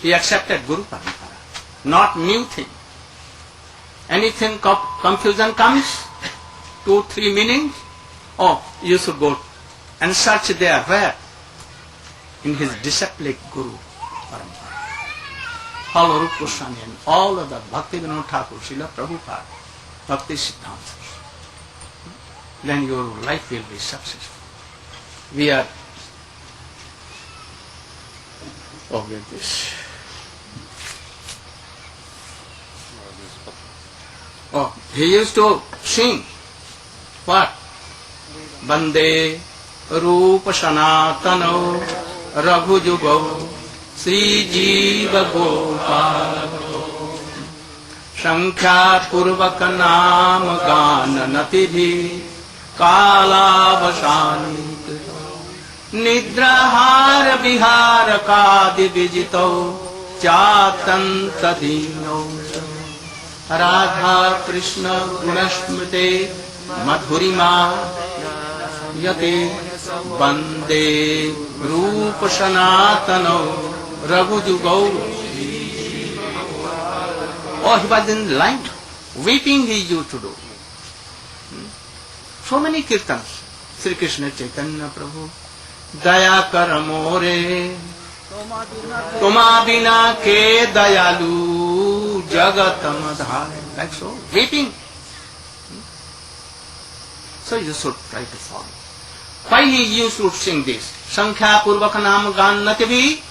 He accepted Guru Parampara, not new thing. Anything confusion comes, 2-3 meanings, you should go and search there. Where? In his disciplic Guru Parampara. Follow Rupa Goswami and all other Bhaktivinoda Thakur, Srila Prabhupada, Bhakti Siddhanta. Then your life will be successful. We are with this. He used to sing. What? Bande Rupa Sanatano Raghu Jugo Sri Jiva Gopal Sankhya Purvaka Nam Gana Natidhi Kala Vasani Nidrahar Vihar Kadi Vijito Chatanta Dino Radha Krishna Gunasmrite Madhurima Yate Bande Rupa Sanatano Raghu Jugo. He was in the line. Weeping he used to do. So many kirtans. Sri Krishna Chaitanya Prabhu Daya kar more Tuma bina ke dayalu jagatam dhare. Like so, weeping. So you should try to follow. Why he used to sing this? Sankhya Purvaka Nam Gan Nativi.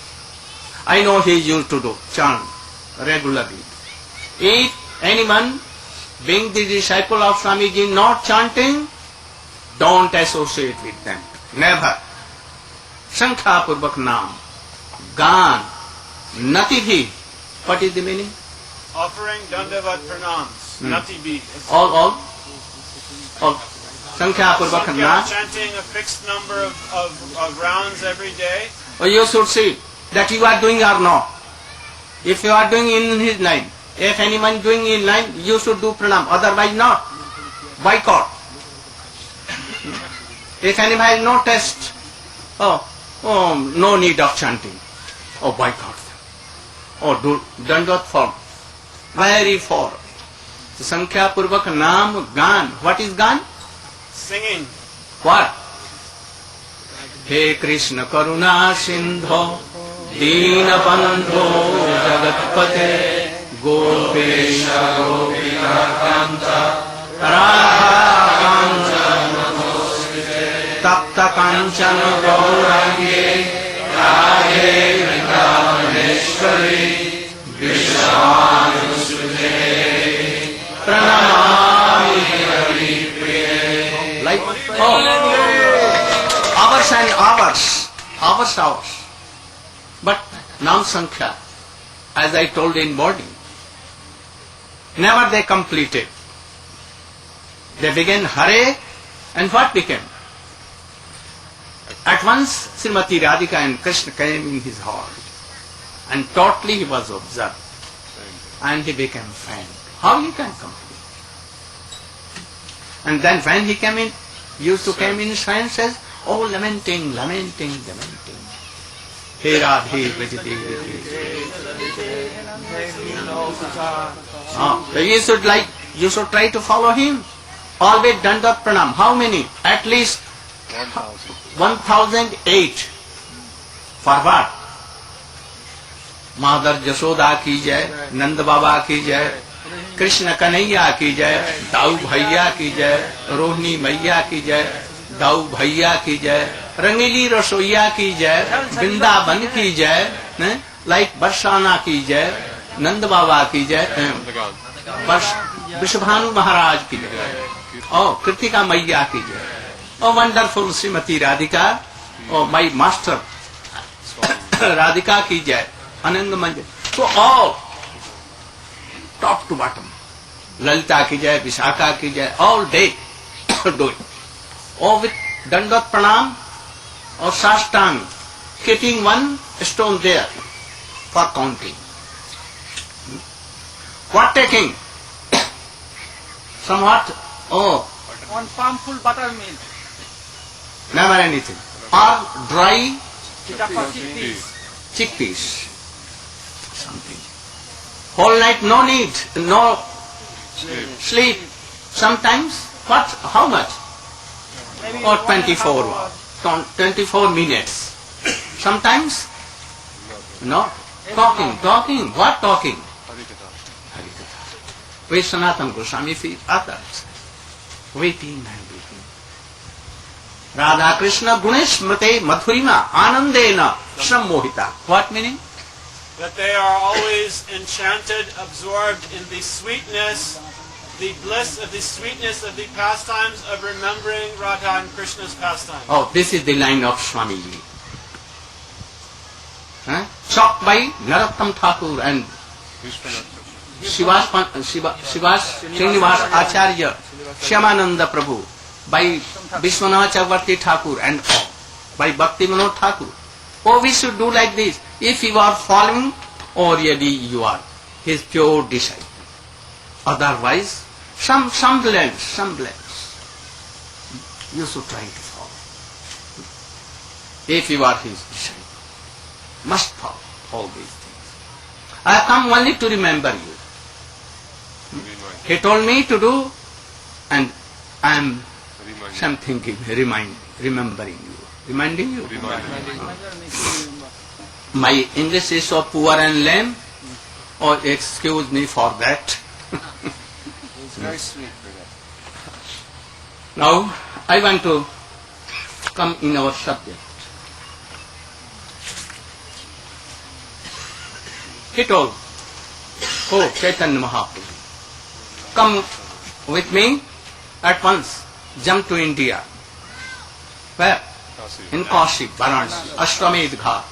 I know he used to do chant regularly. If anyone being the disciple of Swamiji not chanting, don't associate with them. Never. Sankhya Purvak Nam Gan Nativi. What is the meaning? Offering Dandavat Pranams. Natibi. All. Sankhya Purvak Nam. Chanting a fixed number of rounds every day. You should see that you are doing or not. If you are doing in his line, if anyone doing in line, you should do pranam, otherwise not. Boycott. If anyone has no test, no need of chanting. Boycott them. Do Dandavat form. Very for. Sankhya Purvak Nam Gan. What is Gan? Singing. What? He Krishna Karuna Sindho Dina Bandho Jagatpate Gopesha Gopika Kanta Radha Kanchana Tapta Kanchana Gaurange Radhe Vrindavaneshwari pranamami haripriye. Like, hours and hours. But Nam Sankhya, as I told in body, never they completed. They began Hare, and what became? At once Srimati Radhika and Krishna came in his heart, and totally he was observed, and he became faint. How he can complete? And then when he came in, used to came in and says, oh, lamenting. He Radhe Vijite. You should try to follow him. Always Dandat Pranam. How many? At least 1008. For what? Mother Jashoda ki jai, Nand Baba ki jai, Krishna Kanaiya ki jai, Dau Bhaiya ki jai, Rohini Maiya ki jai, Dau Bhaiya ki jai, Rangili Rasoiya ki jai, Vrindavan ki jai, like Barshana ki jai, Nand Baba ki jai, Vishwabhanu Maharaj ki jai, oh, Kritika Maiya ki jai, oh, wonderful Srimati Radhika, oh, my master Radhika ki jai, Ananda Manjari. So all, top to bottom, Lalita ki jai, Vishaka ki jai, all day do it. Or with Dandat Pranam or Sashtang, keeping one stone there for counting. What taking? Somewhat, oh, One palmful buttermilk. never anything. Or dry Chickpeas. chickpeas. Something. Whole night no need, no sleep. Sometimes, what, how much? Maybe Or 1.5 hours. 24 minutes. Sometimes, no. Talking. What talking? Harikatha. With Sanatana Goswami feet others. Waiting. Radha Krishna Gunesh Mate Madhurima Anandena Shram Mohita. What meaning? That they are always enchanted, absorbed in the sweetness, the bliss of the sweetness of the pastimes of remembering Radha and Krishna's pastimes. Oh, this is the line of Swamiji. Shocked by Narottam Thakur and Shivas Srinivas Acharya, Shyamananda Prabhu, by Vishwanath Chakravarti Thakur and all, by Bhakti Manoj Thakur. Oh, we should do like this. If you are following, already you are his pure disciple. Otherwise, some blends. You should try to follow. If you are his disciple, must follow all these things. I have come only to remember you. He told me to do, and I am remembering you. Reminding you. My English is so poor and lame. Oh, excuse me for that. It's very sweet for that. Now, I want to come in our subject. He told, oh, Chaitanya Mahaprabhu, come with me at once, jump to India. Where? In Kashi, Varanasi, Ashwamedh Ghat.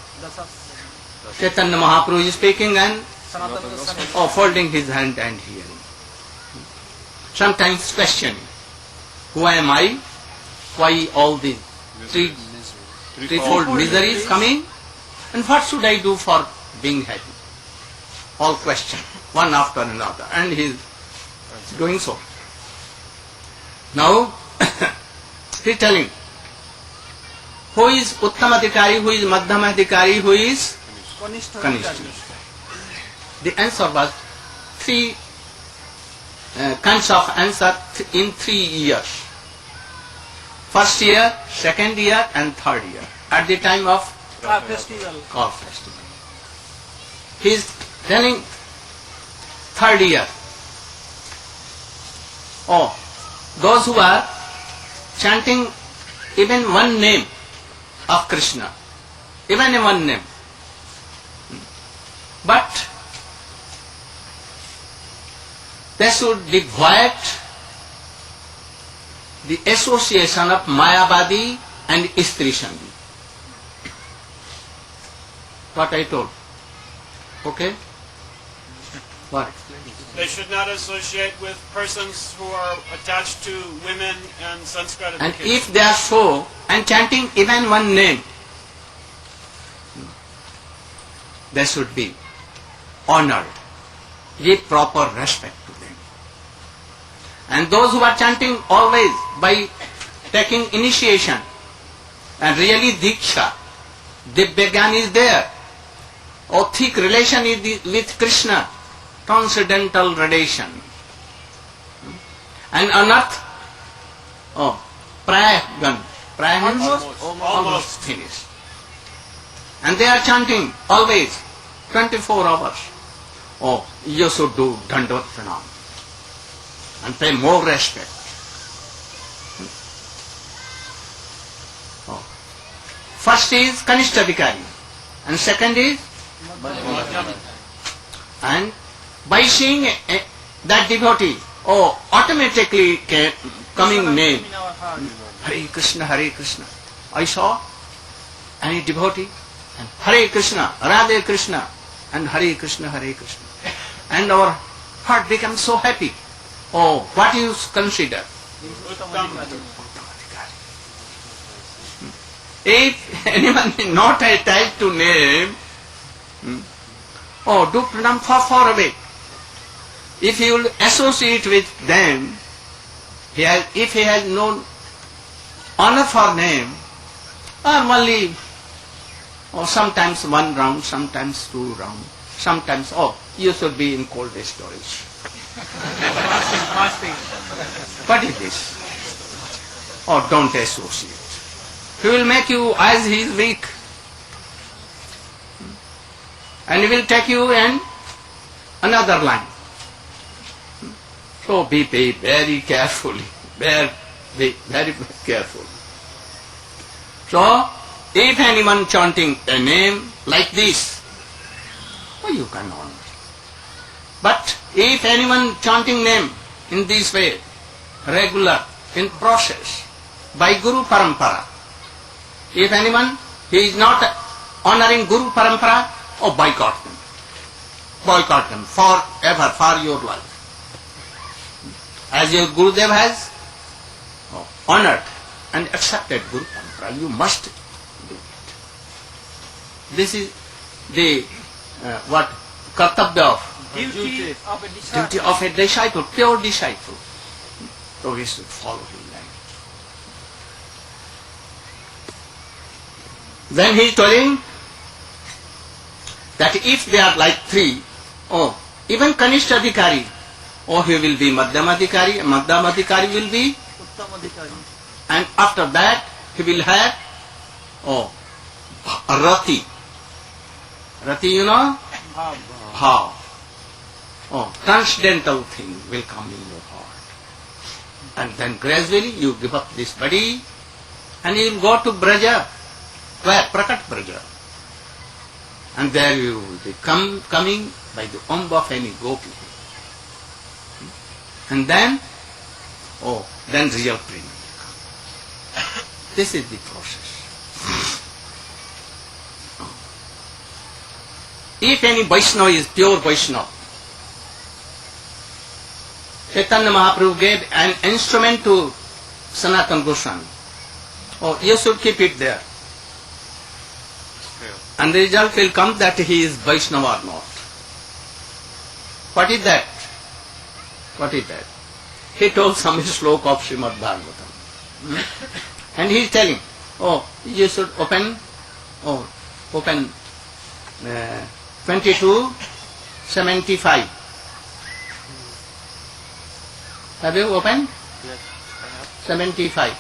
Chaitanya Mahaprabhu is speaking and folding his hand and hearing. Sometimes questioning, who am I? Why all these threefold miseries coming? And what should I do for being happy? All question, one after another, and he is doing so. Now, he is telling, who is Uttam Adhikari, who is Madhyam Adhikari, who is Kanishta. The answer was three kinds of answer in 3 years. First year, second year, and third year. At the time of Festival. Car festival. He is telling third year. Oh, those who are chanting even one name of Krishna, even one name. But they should avoid the association of Mayavadi and Istri Sangi. What I told. Okay? What? They should not associate with persons who are attached to women and sense And gratification. if they are so, and chanting even one name, they should be honored. Give proper respect to them. And those who are chanting always by taking initiation and really Diksha, Divyagyan is there. Or thick relation is with Krishna, transcendental relation. And Anath, Prayagan. Prayagan means almost finished. And they are chanting always, 24 hours. Oh, you should do Dandavat Pranam and pay more respect. Oh. First is Kanishta Vikari and second is and by seeing that devotee, automatically coming name, In our heart. Hare Krishna, Hare Krishna. I saw any devotee and Hare Krishna, Radhe Krishna and Hare Krishna, Hare Krishna. And our heart becomes so happy. Oh, what you consider? If anyone is not attached to name, do pranam far away. If he will associate with them, if he has no honor for name, normally, sometimes one round, sometimes two rounds, sometimes, you should be in cold storage. Fasting. What is this? Don't associate. He will make you as he is weak. And he will take you in another line. So be very carefully, very careful. So, if anyone chanting a name like this, you can honor. But if anyone chanting name in this way, regular, in process, by Guru Parampara, if anyone, he is not honoring Guru Parampara, boycott them. Boycott them forever, for your life. As your Gurudev has honored and accepted Guru Parampara, you must do it. This is the kartabya of Duty of a disciple. duty of a disciple, pure disciple. So we should follow his line. Then he is telling that if they are like three, even Kanishta Adhikari, he will be Madhyamadhikari, Madhyamadhikari will be, Uttamadhikari. and after that he will have, Rati. Rati, you know? Bhav. How? Transcendental thing will come in your heart. And then gradually you give up this body and you will go to Braja. Where? Prakat Braja. And there you will be coming by the umb of any gopi. And then, then real prema will come. This is the process. If any Vaishnava is pure Vaishnava, Chaitanya Mahaprabhu gave an instrument to Sanatana Goswami. You should keep it there. And the result will come that he is Vaishnava or not. What is that? What is that? He told some sloka of Srimad Bhagavatam. And he is telling, you should open 22:75. Have you opened? Yes, I have. 75.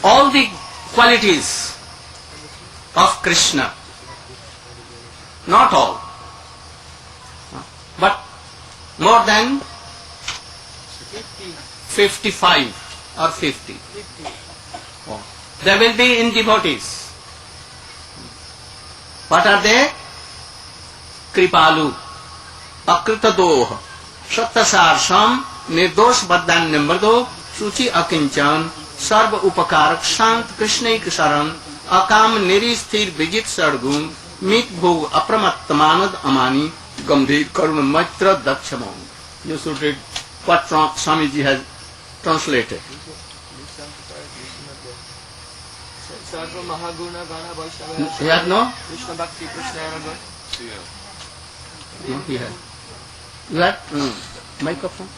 All the qualities of Krishna, not all, but more than 55 or 50. There will be in devotees. What are they? Kripalu, अकृत दोह सत्तसार सम निर्दोष बद्धान्य मृदो सूचि अकिंचन सर्व उपकारक शांत कृष्णैक शरण अकाम निरिस्थिर विजित सड़गुण मित भोग अप्रमत्त मानद अमानी गंभीर करुण मैत्र दक्ष मौन. You should read what Swamiji has translated. Sarva Mahaguna Gana Vaishnava. He has no? Krishna Bhakti Krishna Raga. No, he has. You have microphone?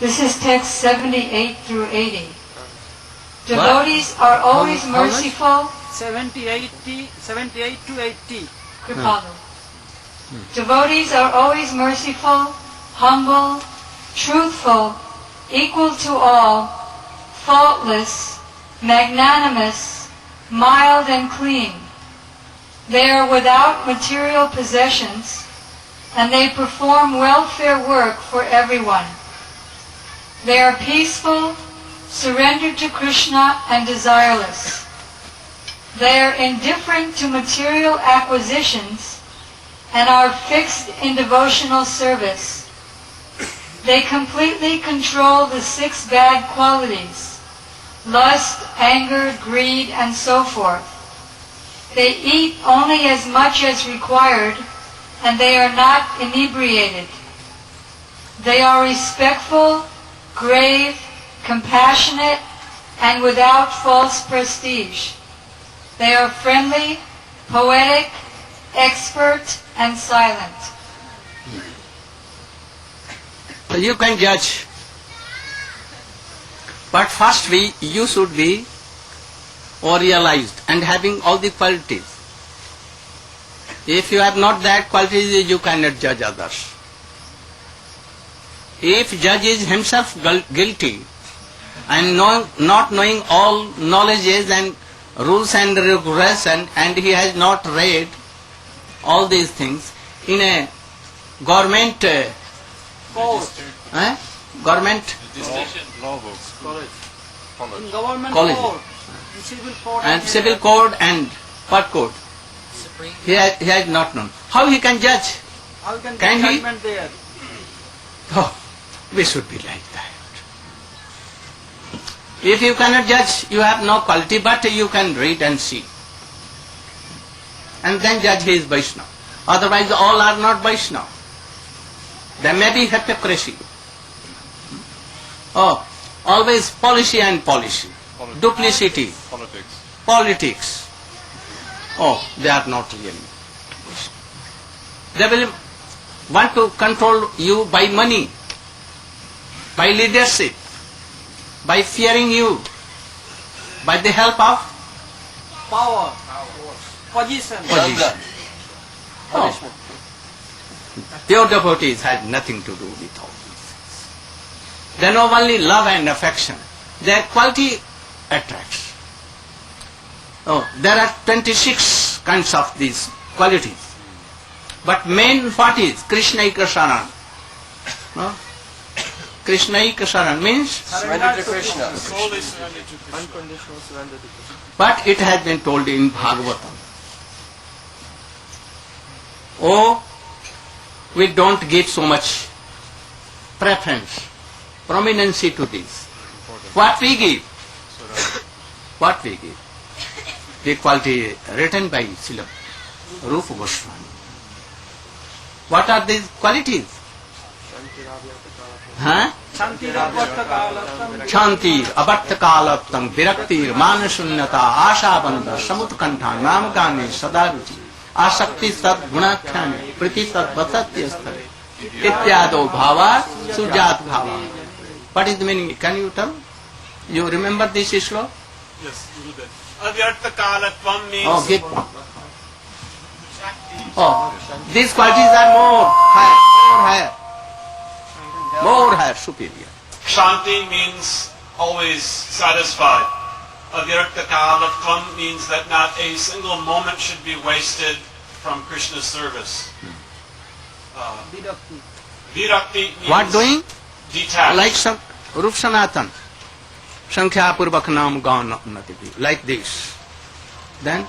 This is text 78 through 80. Devotees are always How much? merciful. 78 to 80. Kripalu. Devotees are always merciful, humble, truthful, equal to all, faultless, magnanimous, mild and clean. They are without material possessions, and they perform welfare work for everyone. They are peaceful, surrendered to Krishna, and desireless. They are indifferent to material acquisitions and are fixed in devotional service. They completely control the 6 bad qualities: lust, anger, greed, and so forth. They eat only as much as required, and they are not inebriated. They are respectful, grave, compassionate, and without false prestige. They are friendly, poetic, expert, and silent. So you can judge. But first you should be realized and having all the qualities. If you have not that qualities, you cannot judge others. If judge is himself guilty and not knowing all knowledges and rules and regulations, and he has not read all these things in a government government Law books. In government College. court, in civil court, and civil code and what code, he has not known. How he can judge? how can Can get he? judgment there? Oh, we should be like that. If you cannot judge, you have no quality, but you can read and see. And then judge he is Vaishnava. Otherwise all are not Vaishnava. There may be hypocrisy. Oh, always policy and policy. Duplicity, politics. Oh, they are not really. They will want to control you by money, by leadership, by fearing you, by the help of Power, position. position. Oh. Pure devotees had nothing to do with all these things. They know only love and affection. Their quality attracts. Oh, there are 26 kinds of these qualities. But main what is? Krishnaika Saran. No? Krishnaika Saran means, Surrender to Krishna. Solely surrendered to Krishna. Unconditional surrender to Krishna. but it has been told in Bhagavatam. Oh, we don't give so much preference, prominency to this. What we give? What we give? The quality written by Srila Rupa Goswami. What are these qualities? Huh? Shanti, avartakalattam, viraktir, manasunyata, ashabanda, samutkantha, namgane, sadaruchi, asakti sad gunakhyane, priti sad vasatyasthale, ityado bhava, sujat bhava. What is the meaning? Can you tell? You remember this shloka? Yes, a little bit. Avyartakalatvam means Oh, get one. Oh, these qualities are more higher, superior. Shanti means always satisfied. Avyartakalatvam means that not a single moment should be wasted from Krishna's service. Virakti means What doing? detached. Like some Rup Sanatan. Sankhya Purvak Nam Gana Unnati. Like this. Then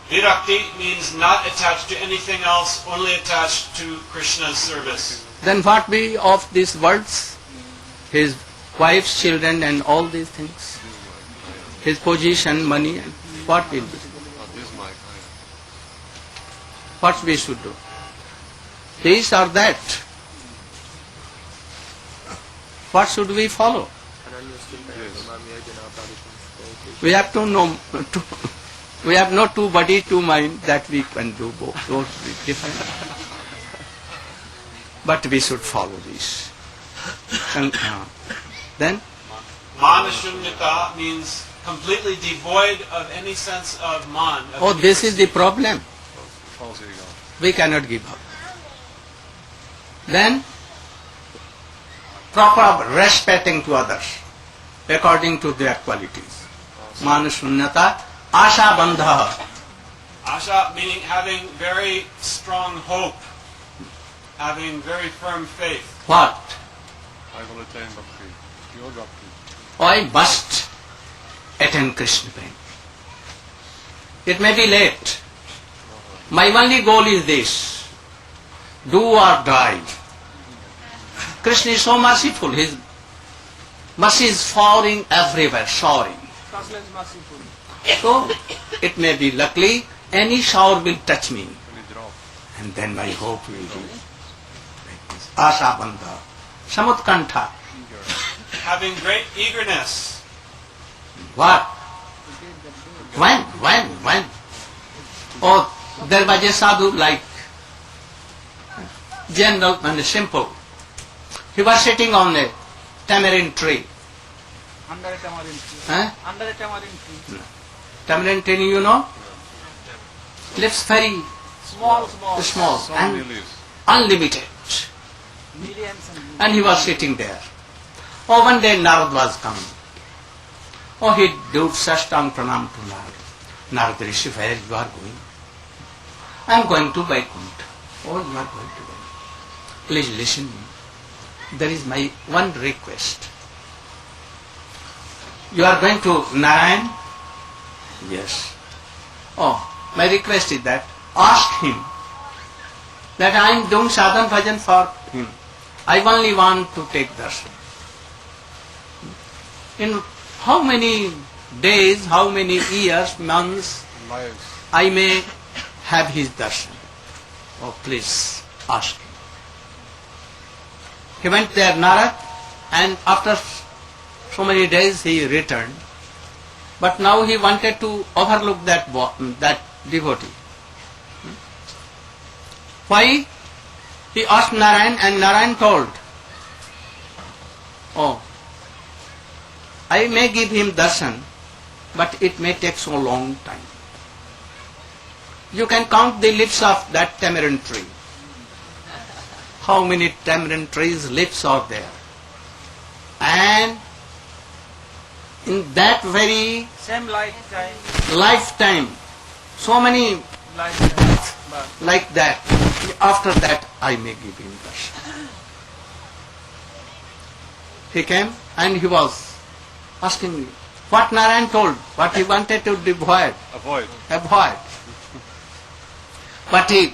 Virakti means not attached to anything else, only attached to Krishna's service. Then what be of these words? His wife's children and all these things. His position, money, and what will be? This is my kind. What we should do? This or that? What should we follow? We have to know. We have no two body, two mind that we can do both. Those be different. But we should follow this. And, then Manashunyata means completely devoid of any sense of man. of oh, this is the problem. False ego. We cannot give up. Then, proper respecting to others according to their qualities. Manashunyata, asha bandha. Asha meaning having very strong hope, having very firm faith. What? I will attain bhakti. Pure bhakti. I must attain Krishna prema. It may be late. My only goal is this: do or die. Krishna is so merciful. His mercy is falling everywhere, showering. Krishna is merciful. So it may be luckily any shower will touch me, Any drop. and then my hope will be like this. Asha bandha, samutkantha. Having great eagerness. What? When? Oh, there was a sadhu like general and simple. He was sitting on a tamarind tree. Under a tamarind tree. Huh? Under a tamarind tree. Tamarind tree, you know? Lives very Small. small So many and leaves. unlimited. Millions and And he was sitting there. Oh, one day Narad was coming. Oh, he did sashtang pranam to Narad. Narad Rishi, where you are going? I am going to Vaikuntha. Oh, you are going to Vaikuntha. Please listen to me. There is my one request. You are going to Narayan? Yes. Oh, my request is that ask him that I am doing sadhan bhajan for him. I only want to take darshan. In how many days, how many years, months Lives. I may have his darshan? Oh, please ask him. He went there, Narad, and after so many days he returned. But now he wanted to overlook that devotee. Why? He asked Narayan, and Narayan told, oh, I may give him darshan, but it may take so long time. You can count the leaves of that tamarind tree. How many tamarind trees leaves are there? And in that very same lifetime. lifetime, so many But like that. After that, I may give him darshan. He came and he was asking me what Narayan told, what he wanted to avoid. Avoid. But he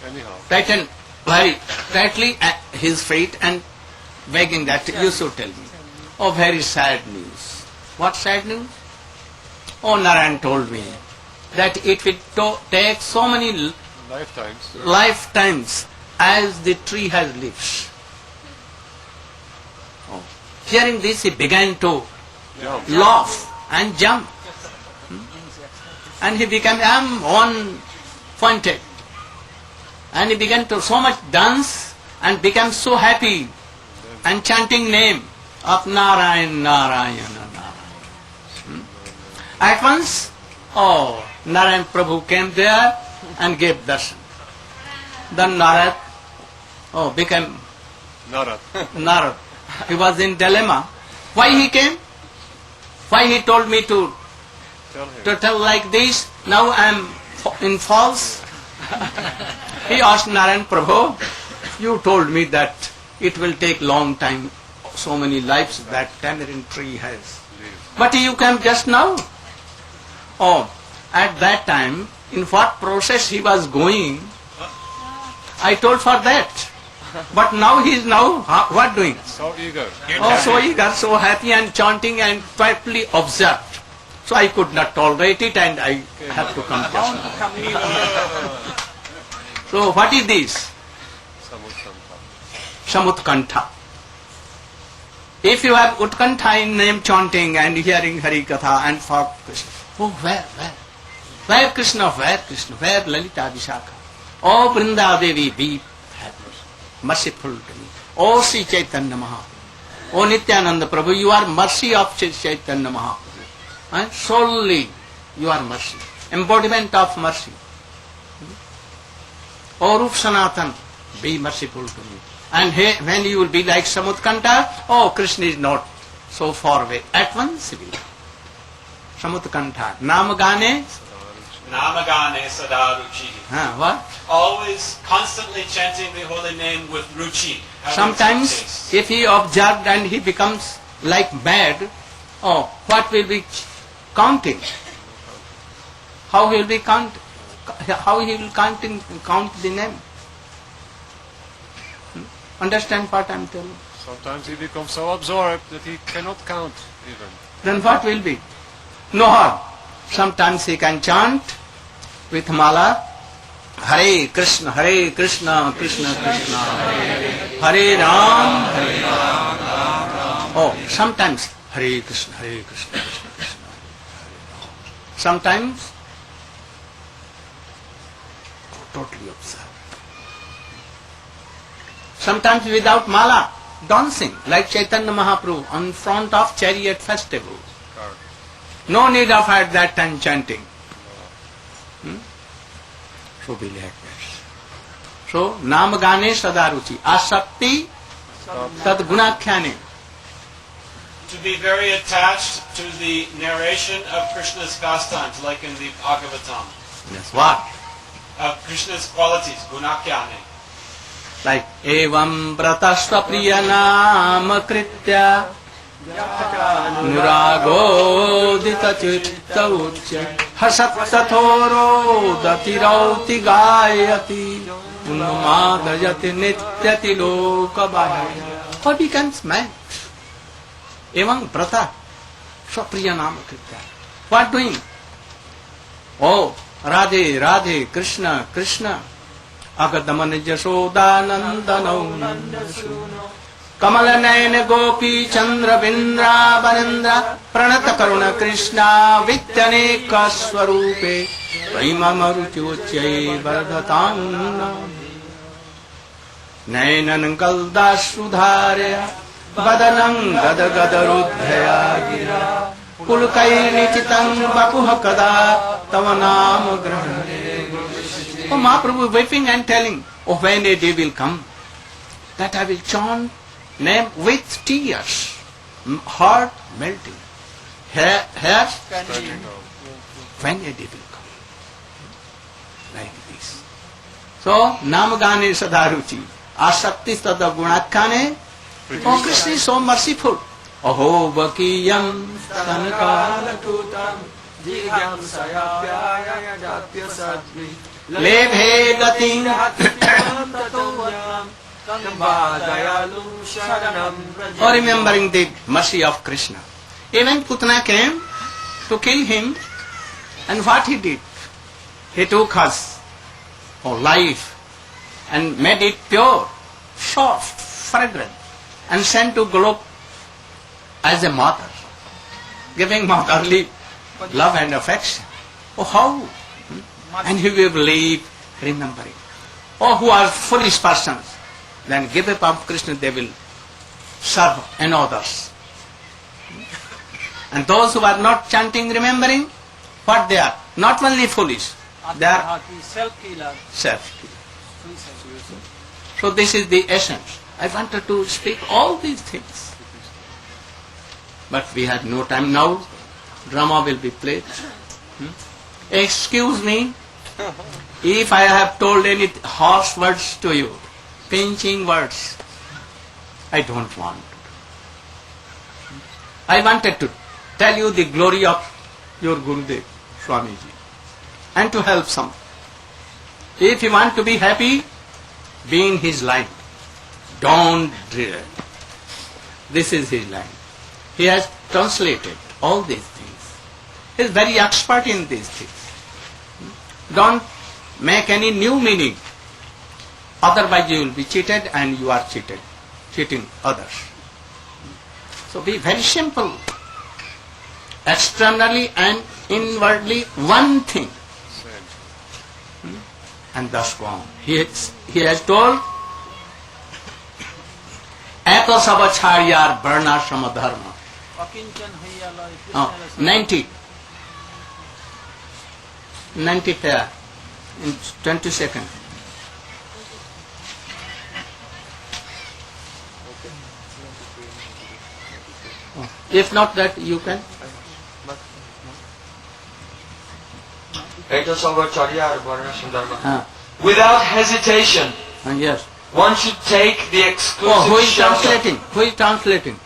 Anyhow. tightened very tightly at his feet and begging that you should tell me. Oh, very sad news. What sad news? Oh, Narayan told me that it will take so many Lifetimes. lifetimes as the tree has leaves. Oh. Hearing this, he began to Jump. laugh and jump. And he became one pointed. And he began to so much dance and became so happy and chanting name of Narayan, Narayana, Narayan. At once, oh, Narayan Prabhu came there and gave darshan. Then Narad, became Narad. Narad. He was in dilemma. Why he came? Why he told me to Tell him. tell like this? Now I am in false. He asked Narayan Prabhu, You told me that it will take long time, so many lives that tamarind tree has. But you came just now. Oh, at that time, in what process he was going, I told for that. But now he is now, what doing? So eager. Oh, so eager, so happy and chanting and quietly observed. So I could not tolerate it and I have to come just now. So what is this? Samutkantha. If you have Utkantha in name chanting and hearing Hari Katha and for Krishna, oh where? Where Krishna, where Lalita Vishakha? Oh Vrinda Devi, be merciful to me. Oh Sri Chaitanya Mahaprabhu. Oh Nityananda Prabhu, you are mercy of Sri Chaitanya Mahaprabhu. And solely you are mercy, embodiment of mercy. Oh Rup Sanatan, be merciful to me. And when you will be like Samutkantha, oh Krishna is not so far away. At once he will. Samutkantha. Namagane? Namagane sada ruchi. What? Always constantly chanting the holy name with ruchi. Sometimes if he observed and he becomes like mad, oh, what will be counting? How he will be count? How he will count the name? Understand what I am telling? Sometimes he becomes so absorbed that he cannot count even. Then what will be? No harm. Sometimes he can chant with mala, Hare Krishna, Krishna Krishna, Hare Ram, Hare Ram. Oh, sometimes Hare Krishna, Krishna Krishna. Sometimes totally observe. Sometimes without mala, dancing like Chaitanya Mahaprabhu on front of chariot festival. No need of at that time chanting. So be like that. So, Namagane Sadaruchi, Asakti Tad Gunakhyane. To be very attached to the narration of Krishna's pastimes, like in the Bhagavatam. Yes, what? Of Krishna's qualities, Gunakyane. Like, Evam Pratasva Priyanam Kritya Nuraghodita Chitta Uchya Hasatathoro Datirauti Gayati Unumadayati Nityati Lokabhaya. What becomes mad? Evam Prata Swapriyanam Kritya. What doing? Oh, Radhe, Radhe, Krishna, Krishna. Agadaman Jashodanandanau Kamala Naina Gopi Chandra Vindra Barendra Pranata Karuna Krishna Vidyaneka Swarupe Prima Maruti Uchai Vardhatana Nainan Galda Sudharya Badanang Gada Gada Rudhaya Gira Pulkai Nichitam Bapuhakada Tavanam Grahane. Oh, Mahaprabhu weeping and telling, oh, when a day will come, that I will chant name with tears, heart melting, hair standing. When a day will come, like this. So, Namagane Sadaruchi, Asakti Sada Gunakkane. Oh, Krishna is so merciful. Aho Bakiyam Stanakalakutam Jigyam Sayapyaya Japya Sadvi Lebhe Gating. Oh, remembering the mercy of Krishna. Even Putana came to kill him, and what he did? He took us, life, and made it pure, soft, fragrant, and sent to Golok as a mother, giving motherly love and affection. Oh, how? And he will live remembering. Oh, who are foolish persons, then give up of Krishna, they will serve others. And those who are not chanting, remembering, what they are? Not only foolish, they are self-killer. So this is the essence. I wanted to speak all these things. But we have no time now. Drama will be played. Excuse me if I have told any harsh words to you. pinching words. I don't want. I wanted to tell you the glory of your Gurudev, Swamiji, and to help some. If you want to be happy, be in his line. Don't drill. This is his line. He has translated all these things. He is very expert in these things. Don't make any new meaning. Otherwise you will be cheated and you are cheating others. So be very simple. Externally and inwardly one thing. And thus go on. He has told, Eto saba chharyar varna shrama dharma. अकिंचन हैयालय 90 pair in 20 seconds. If not that, you can. Without hesitation, Yes. one should take the exclusive Who is shelter. translating? Who is translating?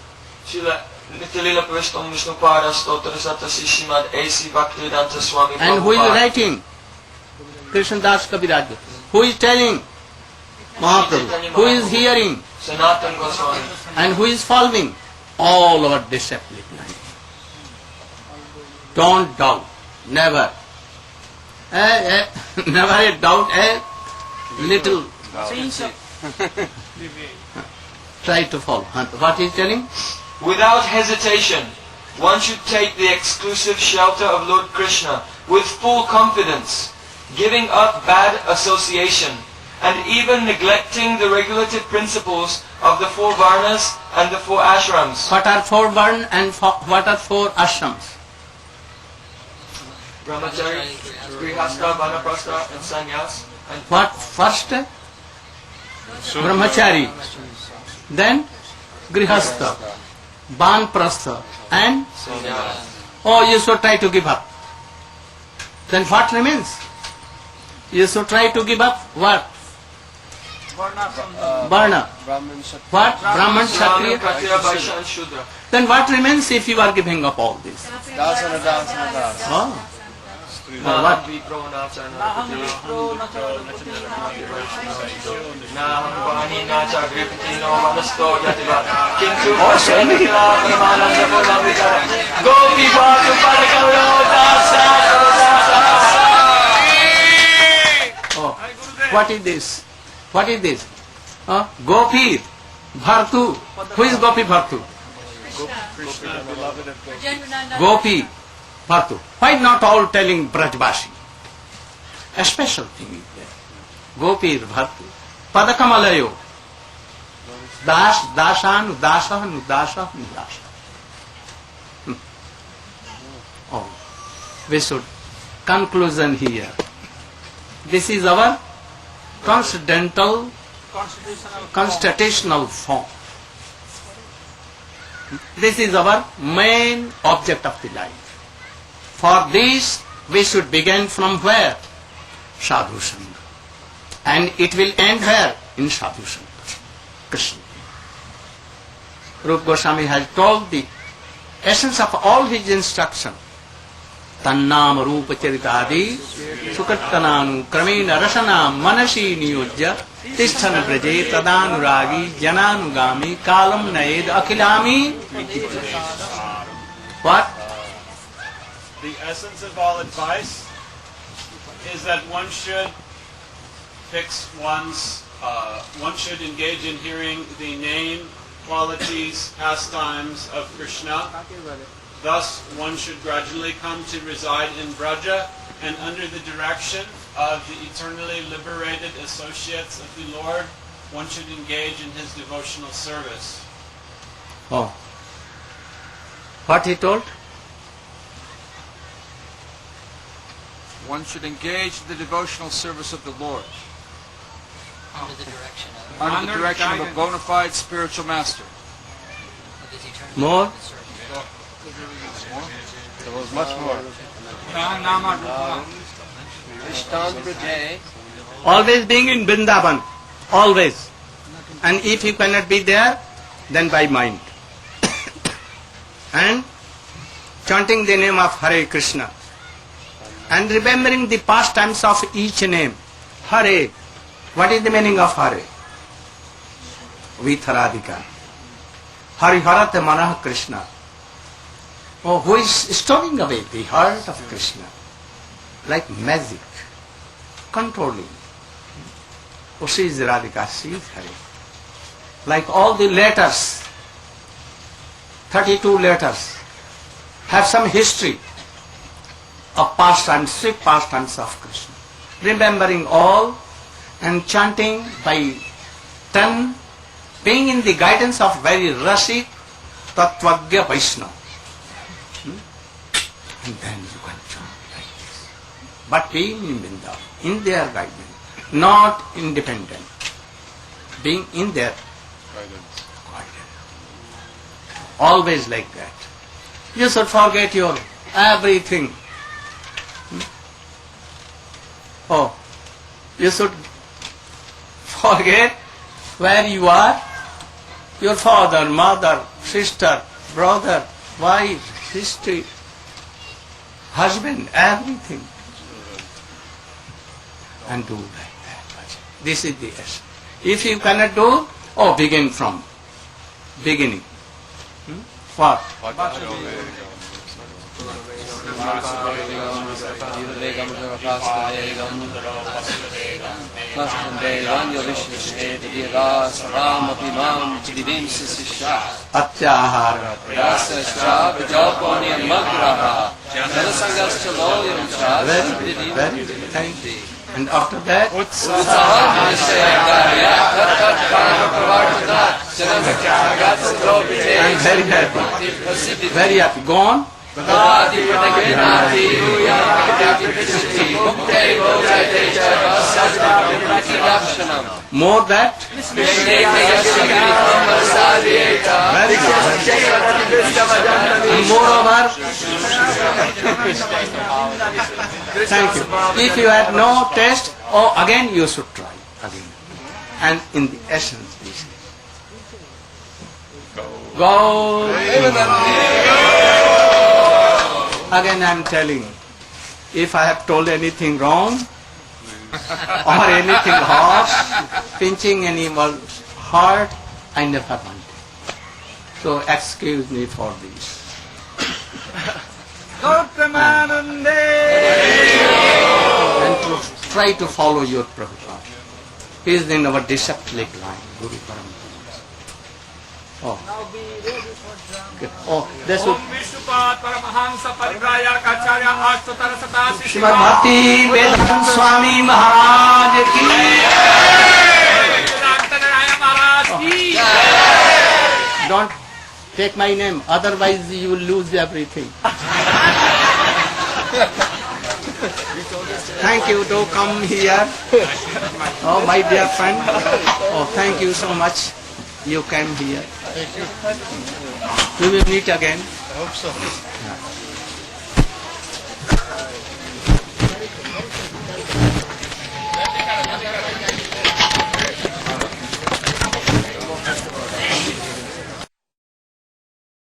Srila Nityalila Prabhupada Vishnupada Stotra Satasi Srimad A.C. Bhaktivedanta Swami And who is Prabhupada. writing? Krishnadas Kaviraj. Who is telling? Mahaprabhu. Who is hearing? Sanatana Goswami. And who is following? All our discipline. Don't doubt. Never. Never a doubt. A little. Try to follow. What he is telling? Without hesitation, one should take the exclusive shelter of Lord Krishna with full confidence, giving up bad association, and even neglecting the regulative principles of the 4 varnas and the 4 ashrams. What are 4 varna and what are 4 ashrams? Brahmachari, Grihastha, Vanaprastha, and Sannyas. And What first? Brahmachari. Then Grihastha, Banprastha, and you should try to give up. Then what remains? You should try to give up what? Varna. What? Brahman, Brahmana, Kshatriya. Kshatriya, Vaishya, and Shudra. Then what remains if you are giving up all this? Oh. Naham vipro nacha Naham vani nacha gripti no manasto yativat Kintu vasanita paramananda pulamita Gopi bhatu parakaro dasa Oh. What is this? What is this? Gopi Bhartu. Who is Gopi Bhartu? Gopi Bhartu. Why not all telling Brajbashi? A special thing is there. Gopi Bhartu. Padakamalayo. Dashan, Dasha, Nudasha, Nudasha. Oh. We should conclusion here. This is our constitutional form. This is our main object of the life. For this, we should begin from where? Sadhu Sangha. And it will end where? In Sadhu Sangha. Krishna. Rupa Goswami has told the essence of all his instruction. Tannam Rupa Charitadi Sukattananu Kramena Rasana Manasi Niyojya Tishthan Braje Tadanuragi Jananugami Kalam Naed Akilami. What? The essence of all advice is that one should fix one should engage in hearing the name, qualities, pastimes of Krishna. Thus, one should gradually come to reside in Braja, and under the direction of the eternally liberated associates of the Lord, one should engage in his devotional service. Oh. What he told? One should engage in the devotional service of the Lord Under the direction of under the direction of a bona fide spiritual master. his eternal More? There was much more. Always being in Vrindavan. Always. And if you cannot be there, then by mind. And chanting the name of Hare Krishna. And remembering the pastimes of each name. Hare. What is the meaning of Hare? Vitharadika. Hariharat Manah Krishna. Oh, who is storing away the heart of Krishna? Like magic. Controlling. Oh, she is Radhika, she is Hare. Like all the letters, 32 letters, have some history of pastimes, sweet pastimes of Krishna. Remembering all and chanting by turn, being in the guidance of very Rasik Tattvagya Vaishnava. And then you can chant like this. But being in Vrindavan, in their guidance, not independent, being in their guidance. Always like that. You should forget your everything. Oh, you should forget where you are, your father, mother, sister, brother, wife, history, husband, everything. And do like that. This is the essence. If you cannot do, begin from beginning. What? Atyahara. Very good. Thank you. And after that, I'm very happy. Very happy. Go on. More that? Very good. And moreover, thank you. If you had no taste, again you should try. Again. And in the essence, this is. Go. Again I am telling, if I have told anything wrong, or anything harsh, pinching anyone's heart, I never wanted. So excuse me for this. And to try to follow your Prabhupada. He is in our disciplic line, Guru Parampara. This would Srimad Bhakti Vedanta Swami Maharaj ki. Don't take my name, otherwise you will lose everything. Thank you to come here. Oh, my dear friend. Oh, thank you so much. You came here. We will meet again. I hope so.